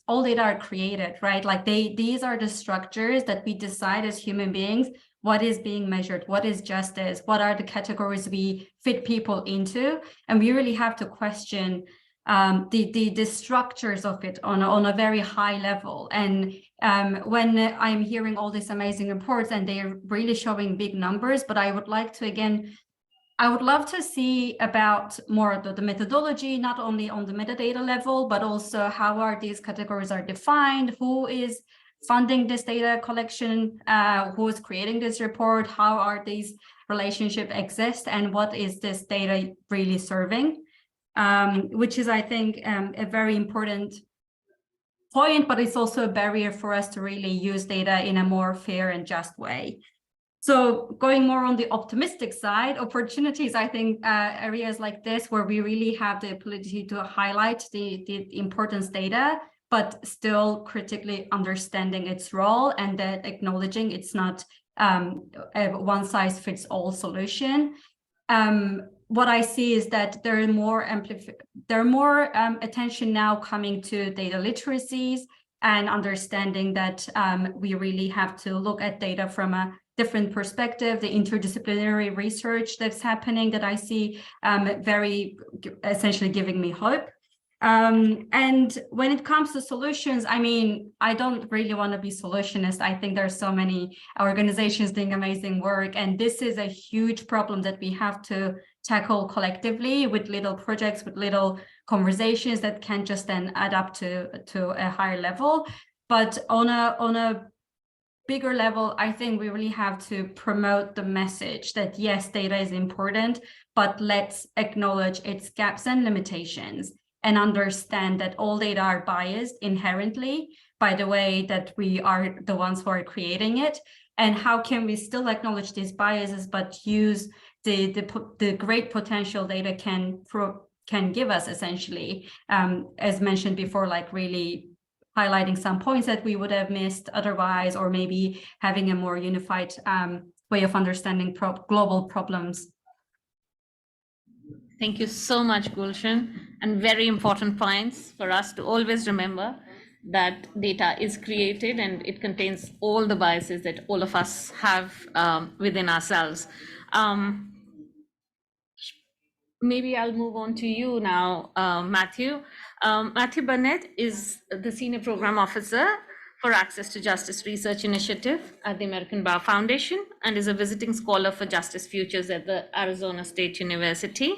all data are created, right? Like these are the structures that we decide as human beings, what is being measured, what is justice, what are the categories we fit people into, and we really have to question the structures of it on a very high level. And when I'm hearing all these amazing reports and they're really showing big numbers, but I would like to, again, I would love to see about more of the methodology, not only on the metadata level, but also how are these categories are defined, who is funding this data collection, who is creating this report, how are these relationships exist, and what is this data really serving, which is, I think, a very important point, but it's also a barrier for us to really use data in a more fair and just way. So going more on the optimistic side, opportunities, I think areas like this where we really have the ability to highlight the importance data, but still critically understanding its role and that acknowledging it's not a one-size-fits-all solution. What I see is that there are more attention now coming to data literacies and understanding that we really have to look at data from a different perspective, the interdisciplinary research that's happening that I see very essentially giving me hope. And when it comes to solutions, I mean, I don't really want to be solutionist. I think there's so many organizations doing amazing work, and this is a huge problem that we have to tackle collectively with little projects, with little conversations that can just then add up to a higher level. But on a bigger level, I think we really have to promote the message that yes, data is important, but let's acknowledge its gaps and limitations and understand that all data are biased inherently by the way that we are the ones who are creating it. And how can we still acknowledge these biases, but use the great potential data can give us, essentially, as mentioned before, like really highlighting some points that we would have missed otherwise, or maybe having a more unified way of understanding global problems. Thank you so much, Gulshan, and very important points for us to always remember that data is created and it contains all the biases that all of us have within ourselves. Maybe I'll move on to you now, Matthew. Matthew Burnett is the Senior Program Officer for Access to Justice Research Initiative at the American Bar Foundation and is a visiting scholar for Justice Futures at the Arizona State University.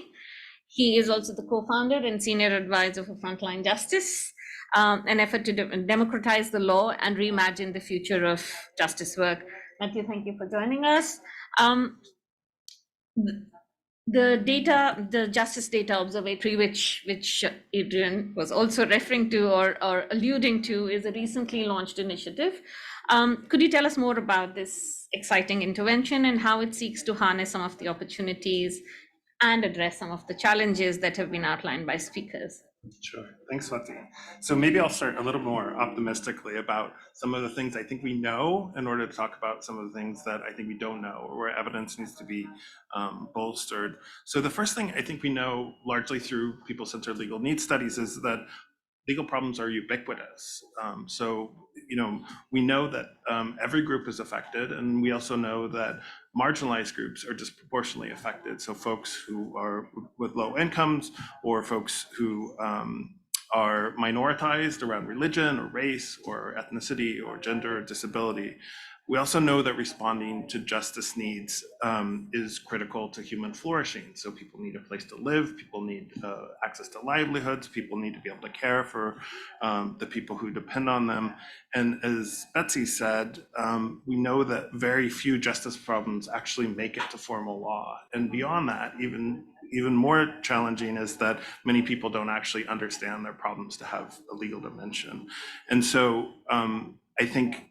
He is also the co-founder and senior advisor for Frontline Justice, an effort to democratize the law and reimagine the future of justice work. Matthew, thank you for joining us. The Justice Data Observatory, which Adrian was also referring to or alluding to, is a recently launched initiative. Could you tell us more about this exciting intervention and how it seeks to harness some of the opportunities and address some of the challenges that have been outlined by speakers? Sure. Thanks, Swati. So maybe I'll start a little more optimistically about some of the things I think we know in order to talk about some of the things that I think we don't know or where evidence needs to be bolstered. So the first thing I think we know largely through people-centered legal needs studies is that legal problems are ubiquitous. So, we know that every group is affected, and we also know that marginalized groups are disproportionately affected. So folks who are with low incomes, or folks who are minoritized around religion or race or ethnicity or gender or disability. We also know that responding to justice needs is critical to human flourishing. So people need a place to live, people need access to livelihoods, people need to be able to care for the people who depend on them. And as Betsy said, we know that very few justice problems actually make it to formal law. And beyond that, even more challenging is that many people don't actually understand their problems to have a legal dimension. And so I think,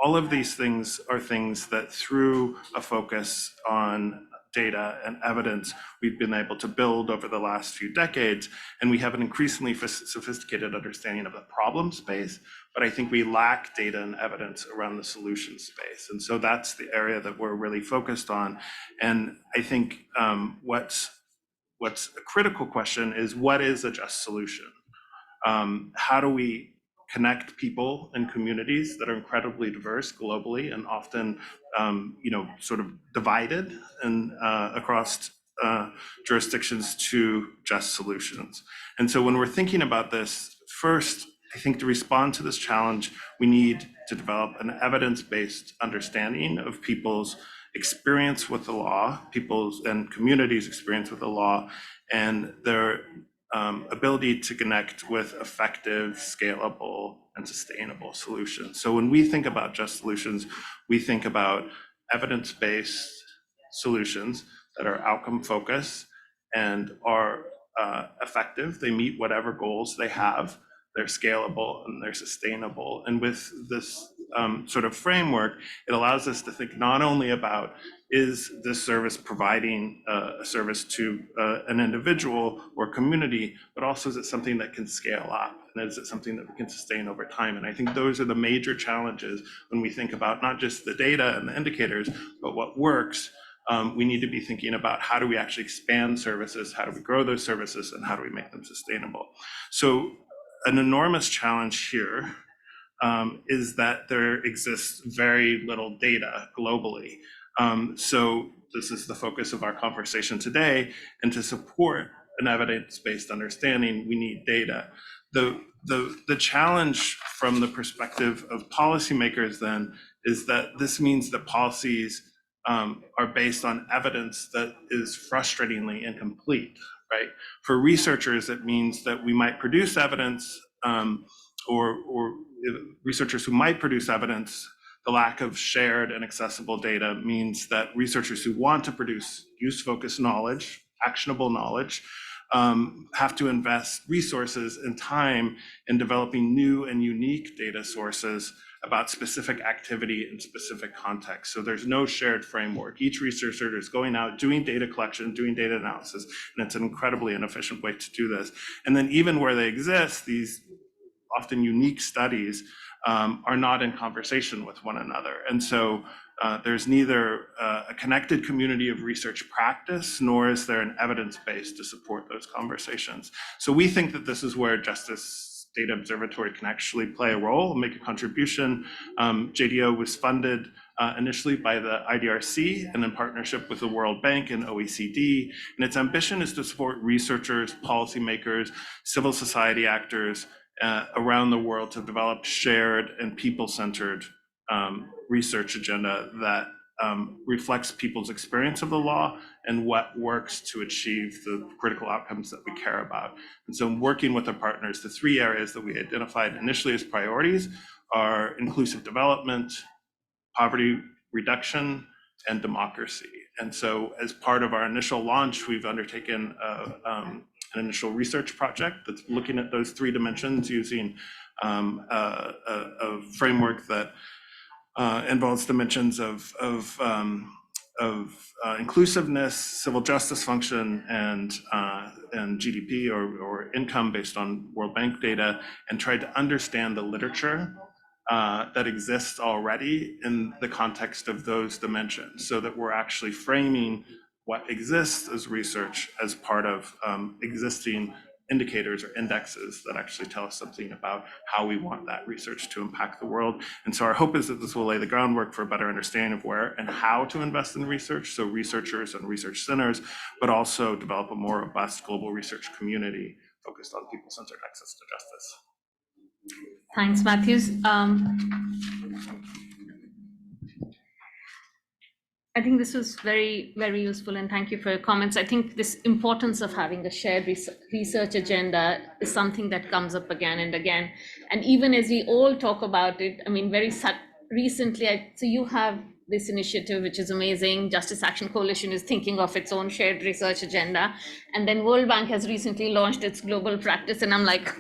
all of these things are things that through a focus on data and evidence, we've been able to build over the last few decades. And we have an increasingly sophisticated understanding of the problem space, but I think we lack data and evidence around the solution space. And so that's the area that we're really focused on. And I think what's a critical question is, what is a just solution? How do we connect people and communities that are incredibly diverse globally and often, sort of divided and across jurisdictions to just solutions? And so when we're thinking about this, first, I think to respond to this challenge, we need to develop an evidence-based understanding of people's experience with the law, people's and communities' experience with the law, and their ability to connect with effective, scalable, and sustainable solutions. So when we think about just solutions, we think about evidence-based solutions that are outcome-focused and are effective. They meet whatever goals they have. They're scalable and they're sustainable. And with this sort of framework, it allows us to think not only about, is this service providing a service to an individual or community, but also is it something that can scale up? And is it something that we can sustain over time? And I think those are the major challenges when we think about not just the data and the indicators, but what works. We need to be thinking about, how do we actually expand services? How do we grow those services? And how do we make them sustainable? So an enormous challenge here is that there exists very little data globally. So this is the focus of our conversation today. And to support an evidence-based understanding, we need data. The challenge from the perspective of policymakers then is that this means that policies are based on evidence that is frustratingly incomplete, right? For researchers, it means that we might produce evidence, or researchers who might produce evidence, the lack of shared and accessible data means that researchers who want to produce use-focused knowledge, actionable knowledge, have to invest resources and time in developing new and unique data sources about specific activity in specific contexts. So there's no shared framework. Each researcher is going out, doing data collection, doing data analysis, and it's an incredibly inefficient way to do this. And then even where they exist, these often unique studies are not in conversation with one another. And so there's neither a connected community of research practice, nor is there an evidence base to support those conversations. So we think that this is where Justice Data Observatory can actually play a role and make a contribution. JDO was funded initially by the IDRC and in partnership with the World Bank and OECD. And its ambition is to support researchers, policymakers, civil society actors around the world to develop shared and people-centered research agenda that reflects people's experience of the law and what works to achieve the critical outcomes that we care about. And so working with our partners, the three areas that we identified initially as priorities are inclusive development, poverty reduction, and democracy. And so as part of our initial launch, we've undertaken an initial research project that's looking at those three dimensions using a framework that involves dimensions of inclusiveness, civil justice function, and GDP or income based on World Bank data, and tried to understand the literature that exists already in the context of those dimensions, so that we're actually framing what exists as research as part of existing indicators or indexes that actually tell us something about how we want that research to impact the world. And so our hope is that this will lay the groundwork for a better understanding of where and how to invest in research, so researchers and research centers, but also develop a more robust global research community focused on people-centered access to justice. Thanks, Matthews. I think this was very, very useful, and thank you for your comments. I think this importance of having a shared research agenda is something that comes up again and again. And even as we all talk about it, I mean, recently, so you have this initiative, which is amazing. Justice Action Coalition is thinking of its own shared research agenda. And then World Bank has recently launched its global practice. And I'm like,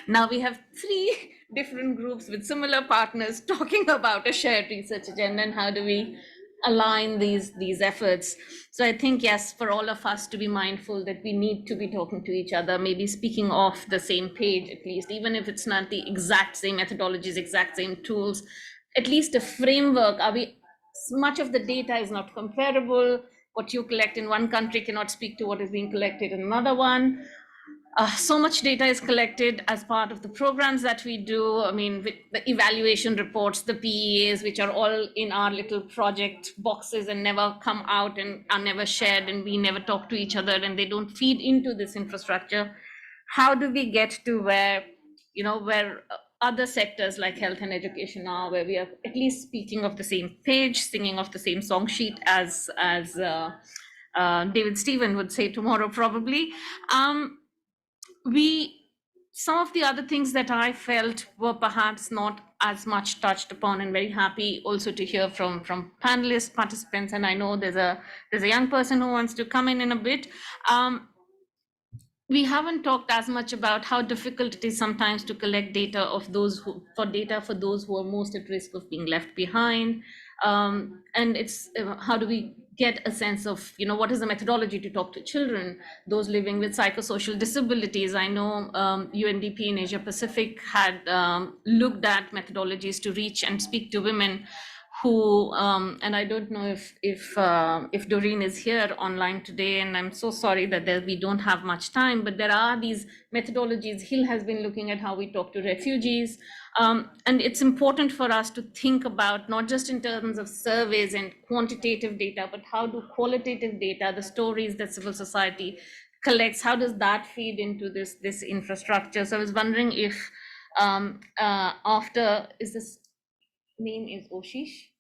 now we have 3 different groups with similar partners talking about a shared research agenda, and how do we align these efforts. So I think, yes, for all of us to be mindful that we need to be talking to each other, maybe speaking off the same page, at least, even if it's not the exact same methodologies, exact same tools, at least a framework. Much of the data is not comparable. What you collect in one country cannot speak to what is being collected in another one. So much data is collected as part of the programs that we do. I mean, with the evaluation reports, the PEAs, which are all in our little project boxes and never come out and are never shared, and we never talk to each other, and they don't feed into this infrastructure. How do we get to where, where other sectors like health and education are, where we are at least speaking of the same page, singing off the same song sheet, as David Stephen would say tomorrow, probably. Some of the other things that I felt were perhaps not as much touched upon, and very happy also to hear from panelists, participants, and I know there's a young person who wants to come in a bit. We haven't talked as much about how difficult it is sometimes to collect data for those who are most at risk of being left behind. And it's how do we get a sense of, what is the methodology to talk to children, those living with psychosocial disabilities. I know UNDP in Asia Pacific had looked at methodologies to reach and speak to women who, and I don't know if Doreen is here online today, and I'm so sorry that we don't have much time, but there are these methodologies. HiiL has been looking at how we talk to refugees, and it's important for us to think about, not just in terms of surveys and quantitative data, but how do qualitative data, the stories that civil society collects, how does that feed into this infrastructure? So I was wondering if this name is Oshish?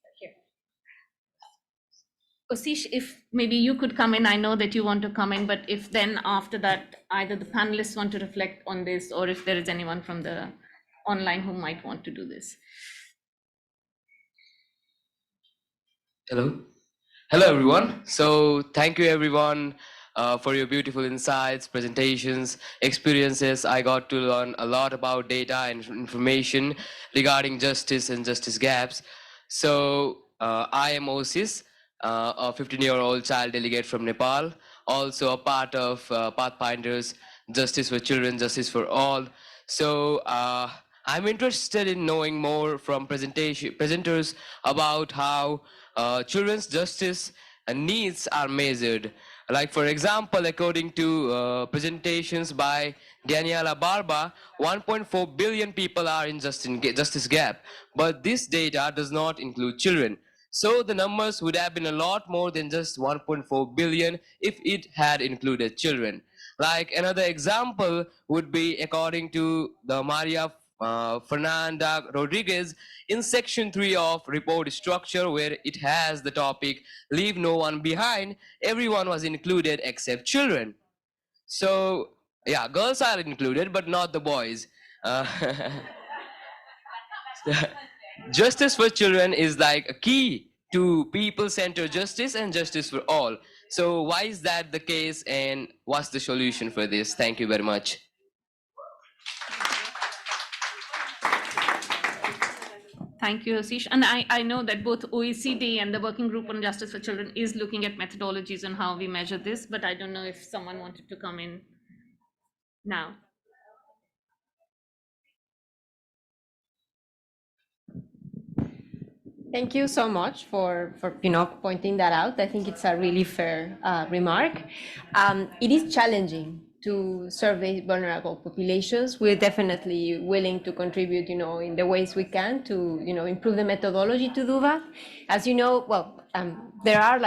Oshish, if maybe you could come in. I know that you want to come in, but if then after that, either the panelists want to reflect on this, or if there is anyone from the online who might want to do this. Hello everyone. So thank you everyone for your beautiful insights, presentations, experiences. I got to learn a lot about data and information regarding justice and justice gaps. So I am Osis, a 15-year-old child delegate from Nepal, also a part of Pathfinders, Justice for Children, Justice for All. So I'm interested in knowing more from presenters about how children's justice needs are measured. Like, for example, according to presentations by Daniela Barba, 1.4 billion people are in justice gap, but this data does not include children. So the numbers would have been a lot more than just 1.4 billion if it had included children. Like, another example would be according to the Maria Fernanda Rodriguez in section 3 of report structure, where it has the topic leave no one behind. Everyone was included except children. So yeah, girls are included but not the boys. Justice for children is like a key to people-centered justice and justice for all. So why is that the case, and what's the solution for this? Thank you very much. Thank you, Ashish. And I know that both OECD and the Working Group on Justice for Children is looking at methodologies and how we measure this, but I don't know if someone wanted to come in now. Thank you so much for pointing that out. I think it's a really fair remark. It is challenging to survey vulnerable populations. We're definitely willing to contribute, in the ways we can to, improve the methodology to do that. As you know, there are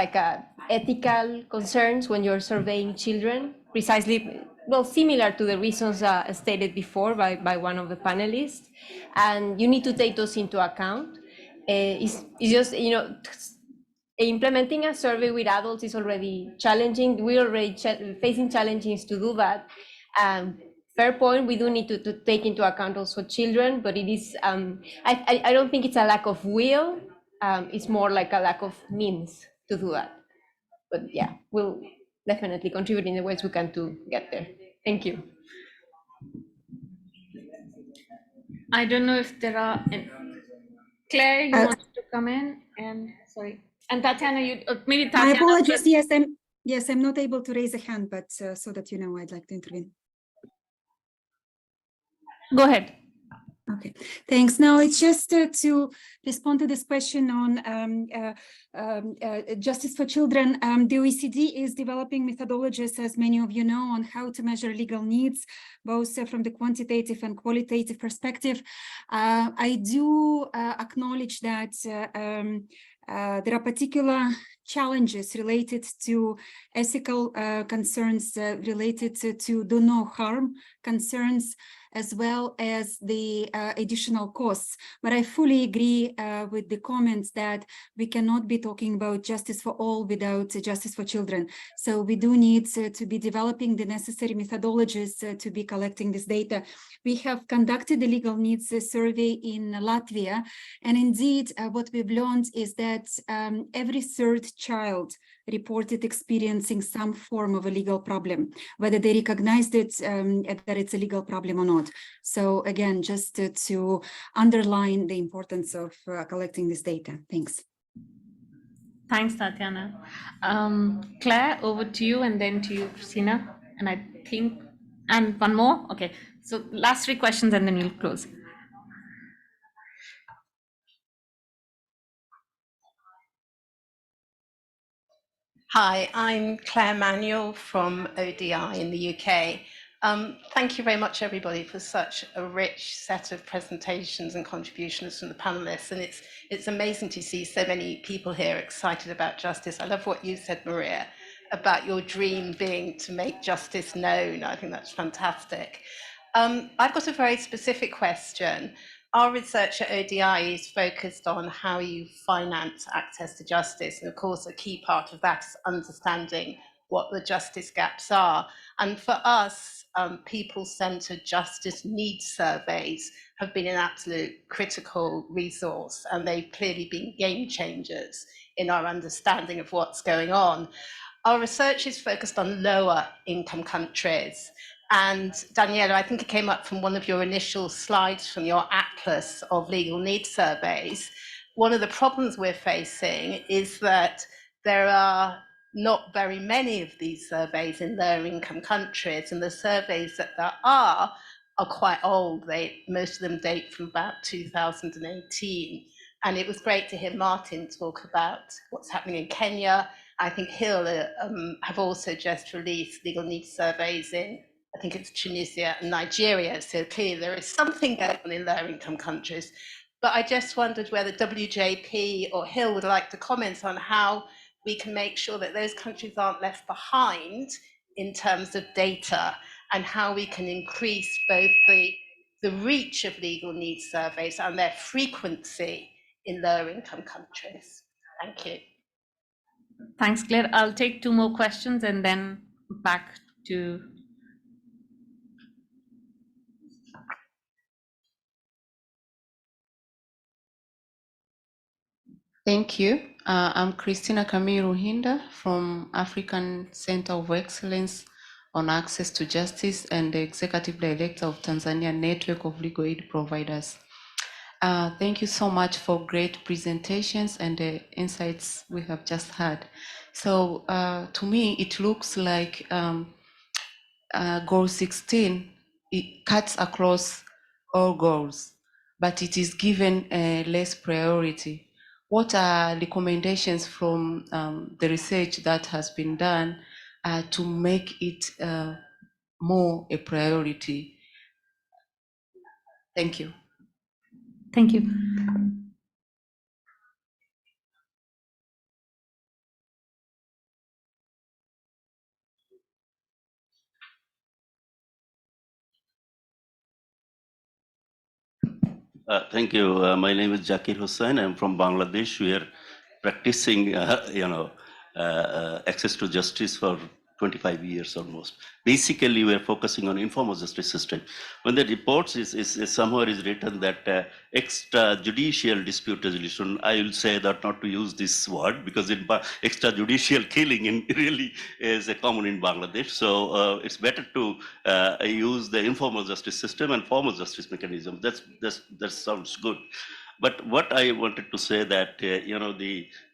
ethical concerns when you're surveying children, precisely, similar to the reasons stated before by one of the panelists, and you need to take those into account. It's just, implementing a survey with adults is already challenging. We're already facing challenges to do that. Fair point, we do need to take into account also children, but it is, I don't think it's a lack of will, it's more like a lack of means to do that. But yeah, we'll definitely contribute in the ways we can to get there. Thank you. I don't know if there are, Claire, you wanted to come in, and sorry, and Tatiana, you maybe Tatiana. My apologies. Yes, I'm not able to raise a hand, but so that you know, I'd like to intervene. Go ahead. Okay, thanks. Now it's just to respond to this question on justice for children. The OECD is developing methodologies, as many of you know, on how to measure legal needs, both from the quantitative and qualitative perspective. I do acknowledge that there are particular challenges related to ethical concerns related to do no harm concerns, as well as the additional costs. But I fully agree with the comments that we cannot be talking about justice for all without justice for children. So we do need to be developing the necessary methodologies to be collecting this data. We have conducted the legal needs survey in Latvia, and indeed what we've learned is that every third child reported experiencing some form of a legal problem, whether they recognized it that it's a legal problem or not. So again, just to underline the importance of collecting this data. Thanks. Thanks, Tatiana. Claire, over to you, and then to you, Christina. And I think, and one more. Okay, so last 3 questions, and then we'll close. Hi, I'm Claire Manuel from ODI in the UK. Thank you very much, everybody, for such a rich set of presentations and contributions from the panelists. And it's amazing to see so many people here excited about justice. I love what you said, Maria, about your dream being to make justice known. I think that's fantastic. I've got a very specific question. Our research at ODI is focused on how you finance access to justice. And of course, a key part of that is understanding what the justice gaps are. And for us, people-centered justice needs surveys have been an absolute critical resource, and they've clearly been game changers in our understanding of what's going on. Our research is focused on lower income countries. And Daniela, I think it came up from one of your initial slides from your atlas of legal needs surveys. One of the problems we're facing is that there are not very many of these surveys in lower income countries, and the surveys that there are quite old. Most of them date from about 2018. And it was great to hear Martin talk about what's happening in Kenya. I think HiiL have also just released legal needs surveys in, I think it's Tunisia and Nigeria. So clearly there is something going on in lower income countries. But I just wondered whether WJP or HiiL would like to comment on how we can make sure that those countries aren't left behind in terms of data, and how we can increase both the reach of legal needs surveys and their frequency in lower income countries. Thank you. Thanks, Claire. I'll take 2 more questions and then back to. Thank you. I'm Christina Kamiru Hinda from African Center of Excellence on Access to Justice and the Executive Director of Tanzania Network of Legal Aid Providers. Thank you so much for great presentations and the insights we have just had. So to me, it looks like goal 16, it cuts across all goals, but it is given less priority. What are recommendations from the research that has been done to make it more a priority? Thank you. Thank you. Thank you. My name is Zakir Hussain. I'm from Bangladesh. We are practicing, access to justice for 25 years almost. Basically, we're focusing on informal justice system. When the reports is somewhere is written that extrajudicial dispute resolution, I will say that not to use this word because extrajudicial killing really is common in Bangladesh. So it's better to use the informal justice system and formal justice mechanism. That sounds good. But what I wanted to say that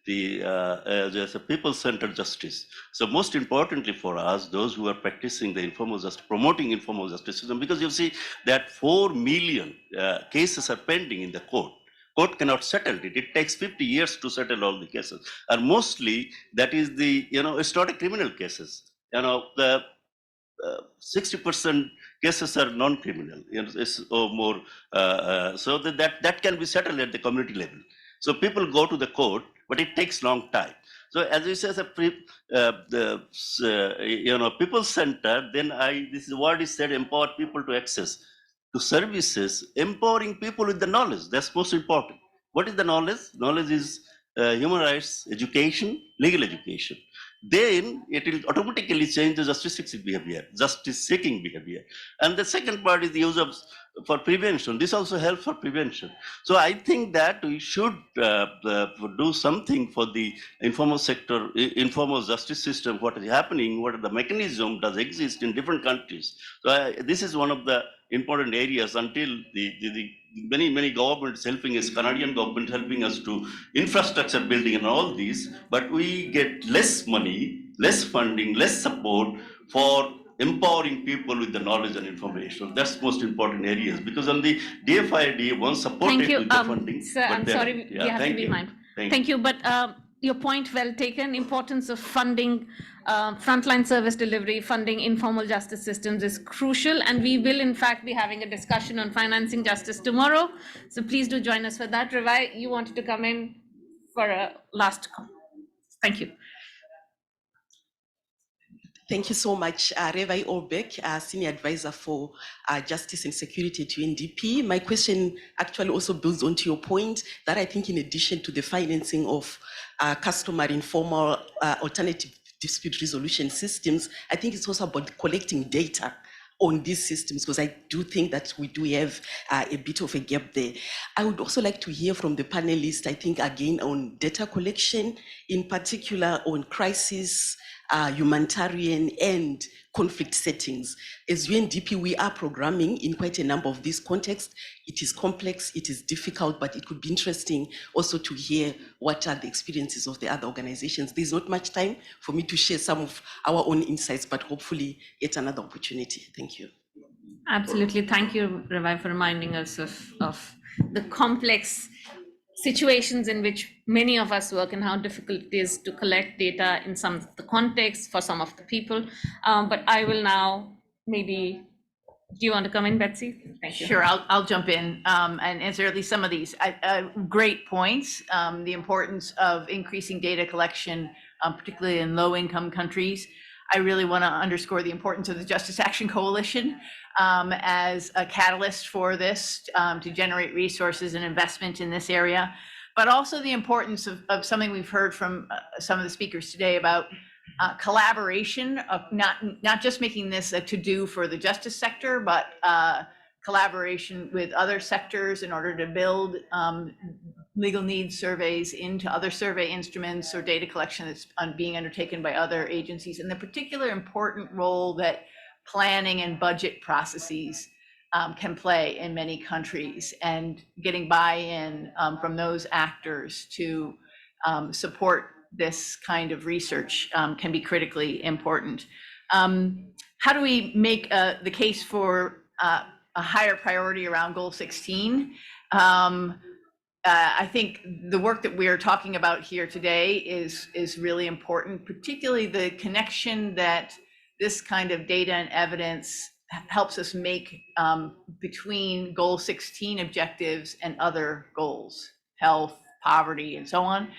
there's a people-centered justice. So most importantly for us, those who are practicing the informal justice, promoting informal justice system, because you see that 4 million cases are pending in the court. Court cannot settle it. It takes 50 years to settle all the cases, and mostly that is the historic criminal cases. The 60% cases are non-criminal, or more, so that can be settled at the community level. So people go to the court, but it takes long time. So as you say, people center. Then this is what is said: empower people to access to services, empowering people with the knowledge. That's most important. What is the knowledge? Knowledge is human rights, education, legal education. Then it will automatically change the justice-seeking behavior. And the second part is the use of for prevention. This also helps for prevention. So I think that we should do something for the informal sector, informal justice system. What is happening? What are the mechanism does exist in different countries? So this is one of the important areas until the many governments helping us, Canadian government helping us to infrastructure building and all these, but we get less money, less funding, less support for empowering people with the knowledge and information. That's most important areas, because on the DFID, one supported with the funding. Sir, I'm sorry, we have to be mindful. Thank you, but your point well taken. Importance of funding frontline service delivery, funding informal justice systems is crucial, and we will in fact be having a discussion on financing justice tomorrow. So please do join us for that. Revai, you wanted to come in for a last comment. Thank you. Thank you so much, Revai Orbek, Senior Advisor for Justice and Security at UNDP. My question actually also builds onto your point that I think in addition to the financing of customary informal alternative dispute resolution systems, I think it's also about collecting data on these systems, because I do think that we do have a bit of a gap there. I would also like to hear from the panelists, I think again on data collection, in particular on crisis, humanitarian and conflict settings. As UNDP, we are programming in quite a number of these contexts. It is complex, it is difficult, but it could be interesting also to hear what are the experiences of the other organizations. There's not much time for me to share some of our own insights, but hopefully yet another opportunity. Thank you. Absolutely. Thank you, Revai, for reminding us of the complex situations in which many of us work and how difficult it is to collect data in some of the contexts for some of the people. But I will now maybe, do you want to come in, Betsy? Thank you. Sure, I'll jump in and answer at least some of these. Great points. The importance of increasing data collection, particularly in low-income countries. I really want to underscore the importance of the Justice Action Coalition as a catalyst for this to generate resources and investment in this area, but also the importance of something we've heard from some of the speakers today about collaboration of not just making this a to-do for the justice sector, but collaboration with other sectors in order to build legal needs surveys into other survey instruments or data collection that's being undertaken by other agencies, and the particular important role that planning and budget processes can play in many countries, and getting buy-in from those actors to support this kind of research can be critically important. How do we make the case for a higher priority around Goal 16? I think the work that we're talking about here today is really important, particularly the connection that this kind of data and evidence helps us make between Goal 16 objectives and other goals, health, poverty, and so on,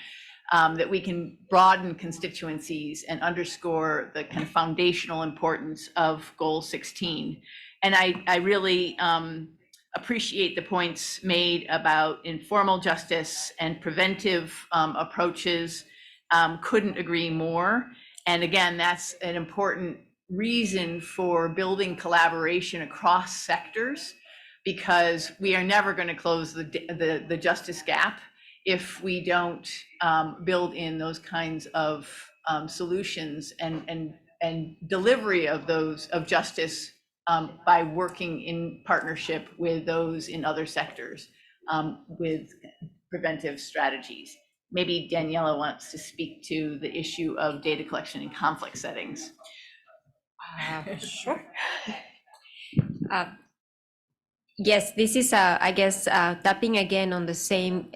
that we can broaden constituencies and underscore the kind of foundational importance of Goal 16. And I really appreciate the points made about informal justice and preventive approaches. Couldn't agree more. And again, that's an important reason for building collaboration across sectors, because we are never going to close the justice gap if we don't build in those kinds of solutions and delivery of those of justice by working in partnership with those in other sectors with preventive strategies. Maybe Daniela wants to speak to the issue of data collection in conflict settings. Sure. Yes, this is, I guess, tapping again on the same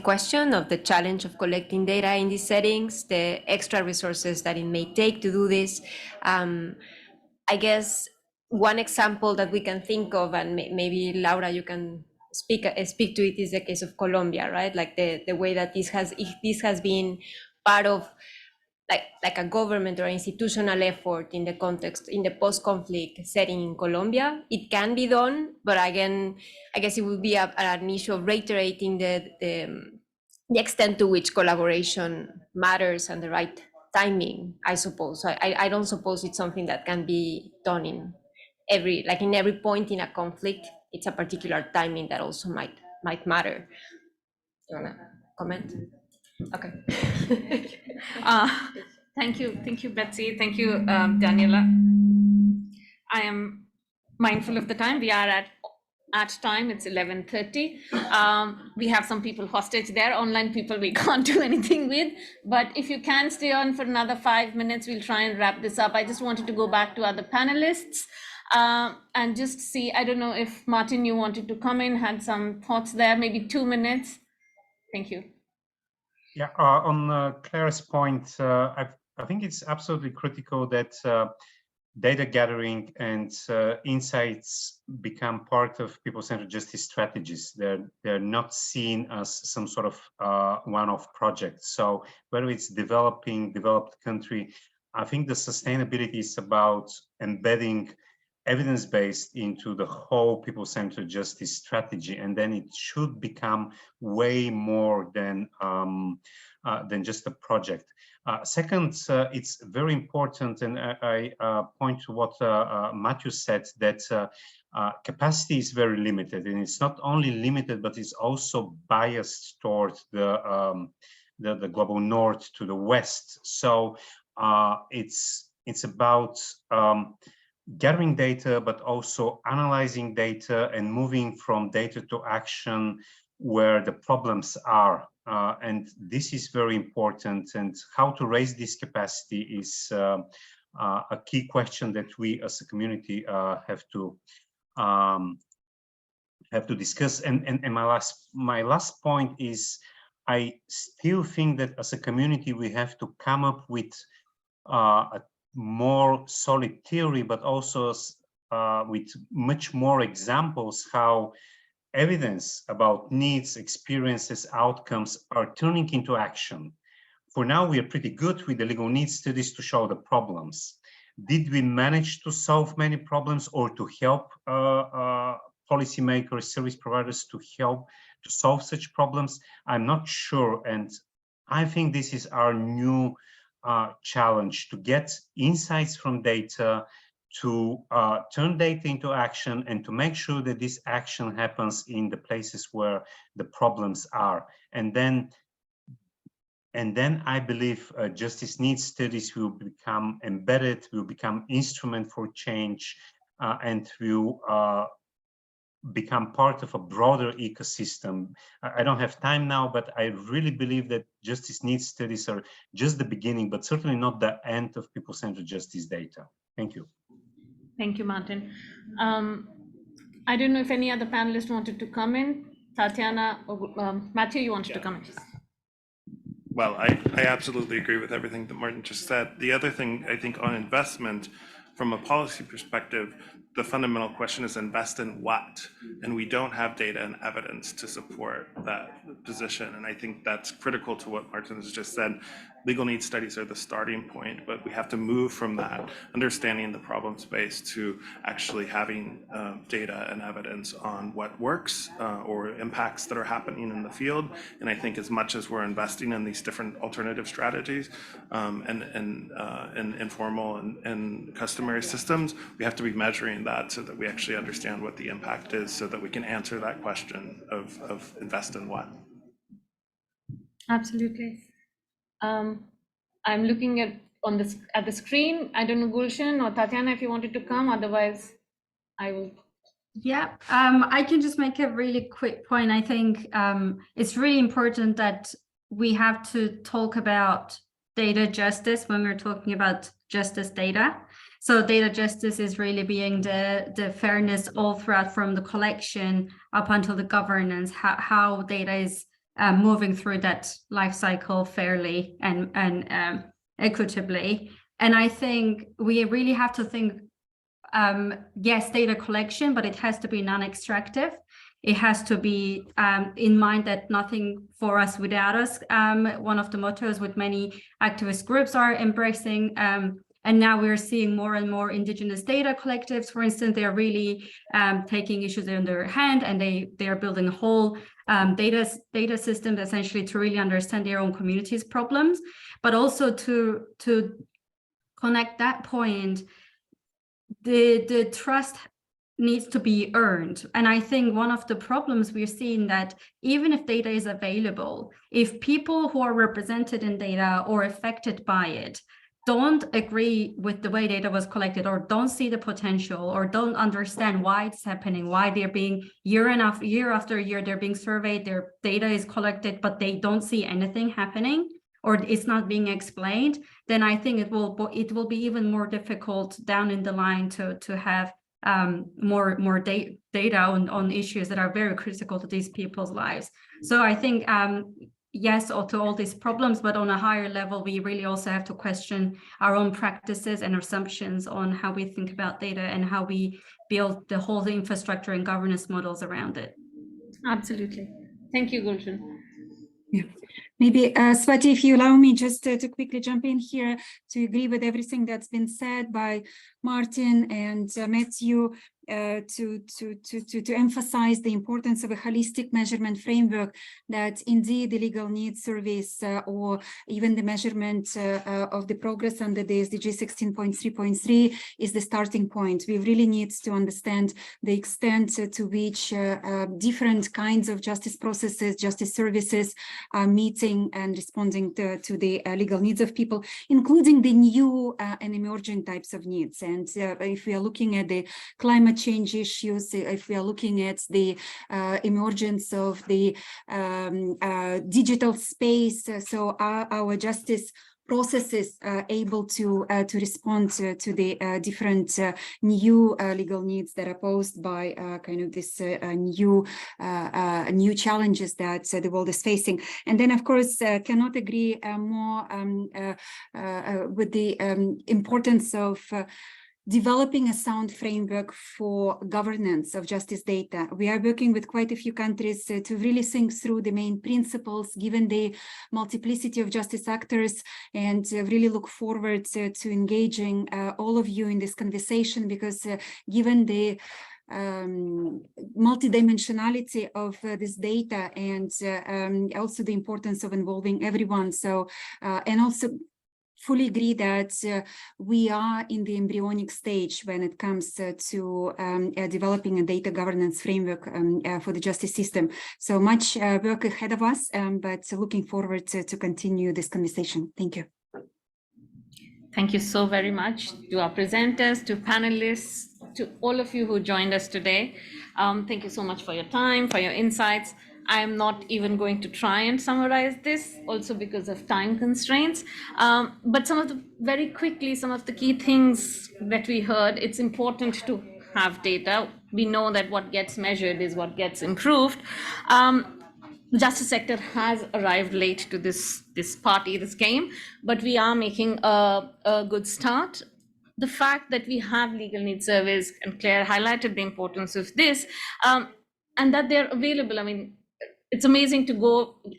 question of the challenge of collecting data in these settings, the extra resources that it may take to do this. I guess one example that we can think of, and maybe Laura, you can speak to it, is the case of Colombia, right? Like the way that this has been part of like a government or institutional effort in the context, in the post-conflict setting in Colombia. It can be done, but again, I guess it would be an issue of reiterating the extent to which collaboration matters and the right timing, I suppose. I don't suppose it's something that can be done in every point in a conflict. It's a particular timing that also might matter. Do you wanna comment? Okay. Thank you, Betsy. Thank you, Daniela. I am mindful of the time. We are at time. It's 11:30. We have some people hostage there, online people we can't do anything with. But if you can stay on for another 5 minutes, we'll try and wrap this up. I just wanted to go back to other panelists and just see, I don't know if Martin, you wanted to come in, had some thoughts there, maybe 2 minutes. Thank you. Yeah, on Claire's point, I think it's absolutely critical that data gathering and insights become part of people-centered justice strategies. They're not seen as some sort of one-off project. So whether it's developed country, I think the sustainability is about embedding evidence-based into the whole people-centered justice strategy, and then it should become way more than just a project. Second, it's very important, and I point to what Matthew said, that capacity is very limited, and it's not only limited, but it's also biased towards the global north to the west. So it's about gathering data, but also analyzing data and moving from data to action where the problems are. And this is very important, and how to raise this capacity is a key question that we as a community have to discuss. And my last point is, I still think that as a community we have to come up with a more solid theory, but also with much more examples how evidence about needs, experiences, outcomes are turning into action. For now, we are pretty good with the legal needs studies to show the problems. Did we manage to solve many problems or to help policymakers, service providers to help to solve such problems? I'm not sure, and I think this is our new challenge, to get insights from data, to turn data into action, and to make sure that this action happens in the places where the problems are. And then I believe justice needs studies will become embedded, will become instrument for change, and will become part of a broader ecosystem. I don't have time now, but I really believe that justice needs studies are just the beginning, but certainly not the end of people-centered justice data. Thank you. Thank you, Martin. I don't know if any other panelists wanted to come in. Tatiana, or, Matthew, you wanted to come in. Well, I absolutely agree with everything that Martin just said. The other thing, I think, on investment, from a policy perspective, the fundamental question is invest in what? And we don't have data and evidence to support that position. And I think that's critical to what Martin has just said. legal needs studies are the starting point, but we have to move from that, understanding the problem space, to actually having data and evidence on what works or impacts that are happening in the field. And I think as much as we're investing in these different alternative strategies and informal and customary systems, we have to be measuring that so that we actually understand what the impact is, so that we can answer that question of invest in what. Absolutely. I'm looking at the screen. I don't know, Gulshan or Tatiana, if you wanted to come. Otherwise, I will. Yeah, I can just make a really quick point. I think it's really important that we have to talk about data justice when we're talking about justice data. So data justice is really being the fairness all throughout, from the collection up until the governance, how data is moving through that life cycle fairly and equitably. And I think we really have to think, yes, data collection, but it has to be non-extractive. It has to be in mind that nothing for us without us. One of the mottos with many activist groups are embracing, and now we're seeing more and more indigenous data collectives, for instance. They're really taking issues in their hand, and they are building a whole data system essentially to really understand their own community's problems, but also to connect that point. The trust needs to be earned. And I think one of the problems we're seeing, that even if data is available, if people who are represented in data or affected by it don't agree with the way data was collected, or don't see the potential, or don't understand why it's happening, why they're being year after year, they're being surveyed, their data is collected, but they don't see anything happening, or it's not being explained, then I think it will be even more difficult down in the line to have more data on issues that are very critical to these people's lives. So I think yes, to all these problems, but on a higher level, we really also have to question our own practices and assumptions on how we think about data and how we build the whole infrastructure and governance models around it. Absolutely. Thank you, Gulshan. Yeah. Maybe, Swati, if you allow me just to quickly jump in here to agree with everything that's been said by Martin and Matthew, to emphasize the importance of a holistic measurement framework, that indeed the legal needs service or even the measurement of the progress under the SDG 16.3 is the starting point. We really need to understand the extent to which different kinds of justice processes, justice services are meeting and responding to the legal needs of people, including the new and emerging types of needs. And if we are looking at the climate change issues, if we are looking at the emergence of the digital space, so are our justice processes able to respond to the different new legal needs that are posed by kind of this new challenges that the world is facing. And then, of course, cannot agree more with the importance of developing a sound framework for governance of justice data. We are working with quite a few countries to really think through the main principles, given the multiplicity of justice actors, and really look forward to engaging all of you in this conversation, because given the multidimensionality of this data, and also the importance of involving everyone. So, and also fully agree that we are in the embryonic stage when it comes to developing a data governance framework for the justice system. So much work ahead of us, but looking forward to continue this conversation. Thank you. Thank you so very much to our presenters, to panelists, to all of you who joined us today. Thank you so much for your time, for your insights. I am not even going to try and summarize this, also because of time constraints. But very quickly, some of the key things that we heard. It's important to have data. We know that what gets measured is what gets improved. The justice sector has arrived late to this game, but we are making a good start. The fact that we have legal needs surveys, and Claire highlighted the importance of this, and that they're available. I mean, it's amazing to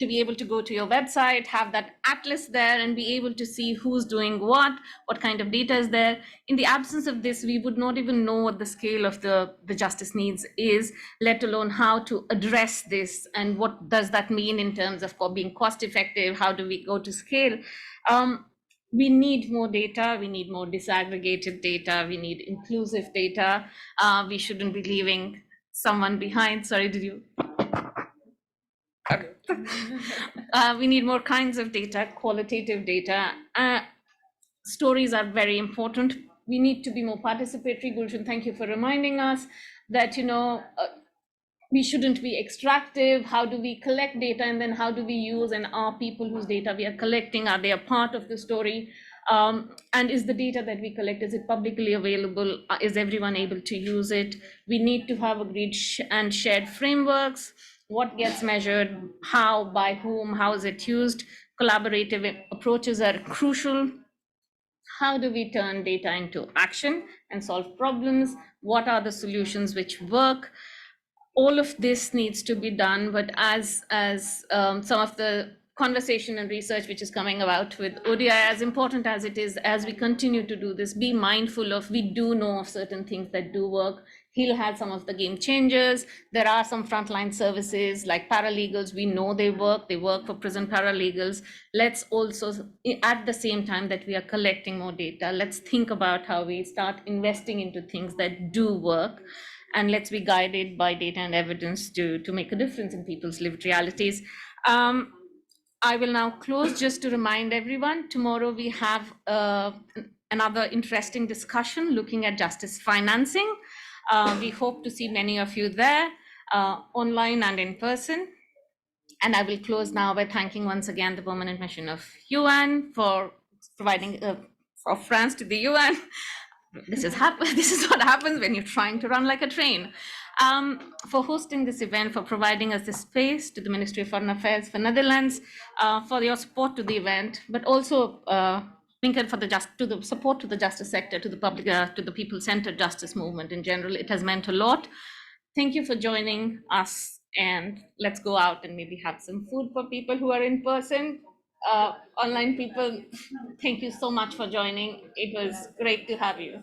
be able to go to your website, have that atlas there, and be able to see who's doing what kind of data is there. In the absence of this, we would not even know what the scale of the justice needs is, let alone how to address this and what does that mean in terms of being cost effective. How do we go to scale? We need more data, we need more disaggregated data, we need inclusive data. We shouldn't be leaving someone behind. Sorry, did you? We need more kinds of data, qualitative data. Stories are very important. We need to be more participatory. Gulshan, thank you for reminding us that, we shouldn't be extractive. How do we collect data, and then how do we use, and are people whose data we are collecting, are they a part of the story? And is the data that we collect, is it publicly available? Is everyone able to use it? We need to have agreed and shared frameworks. What gets measured, how, by whom, how is it used? Collaborative approaches are crucial. How do we turn data into action and solve problems? What are the solutions which work? All of this needs to be done, but as some of the conversation and research which is coming about with ODI, as important as it is, as we continue to do this, be mindful of, we do know of certain things that do work. HiiL had some of the game changers. There are some frontline services like paralegals. We know they work for prison paralegals. Let's also, at the same time that we are collecting more data, let's think about how we start investing into things that do work. And let's be guided by data and evidence to make a difference in people's lived realities. I will now close just to remind everyone, tomorrow we have another interesting discussion looking at justice financing. We hope to see many of you there, online and in person. And I will close now by thanking once again the Permanent Mission of UN for providing for France to the UN. This is what happens when you're trying to run like a train. For hosting this event, for providing us this space, to the Ministry of Foreign Affairs for Netherlands, for your support to the event, but also for the support to the justice sector, to the public, to the people-centered justice movement in general. It has meant a lot. Thank you for joining us, and let's go out and maybe have some food for people who are in person. Online people, thank you so much for joining. It was great to have you.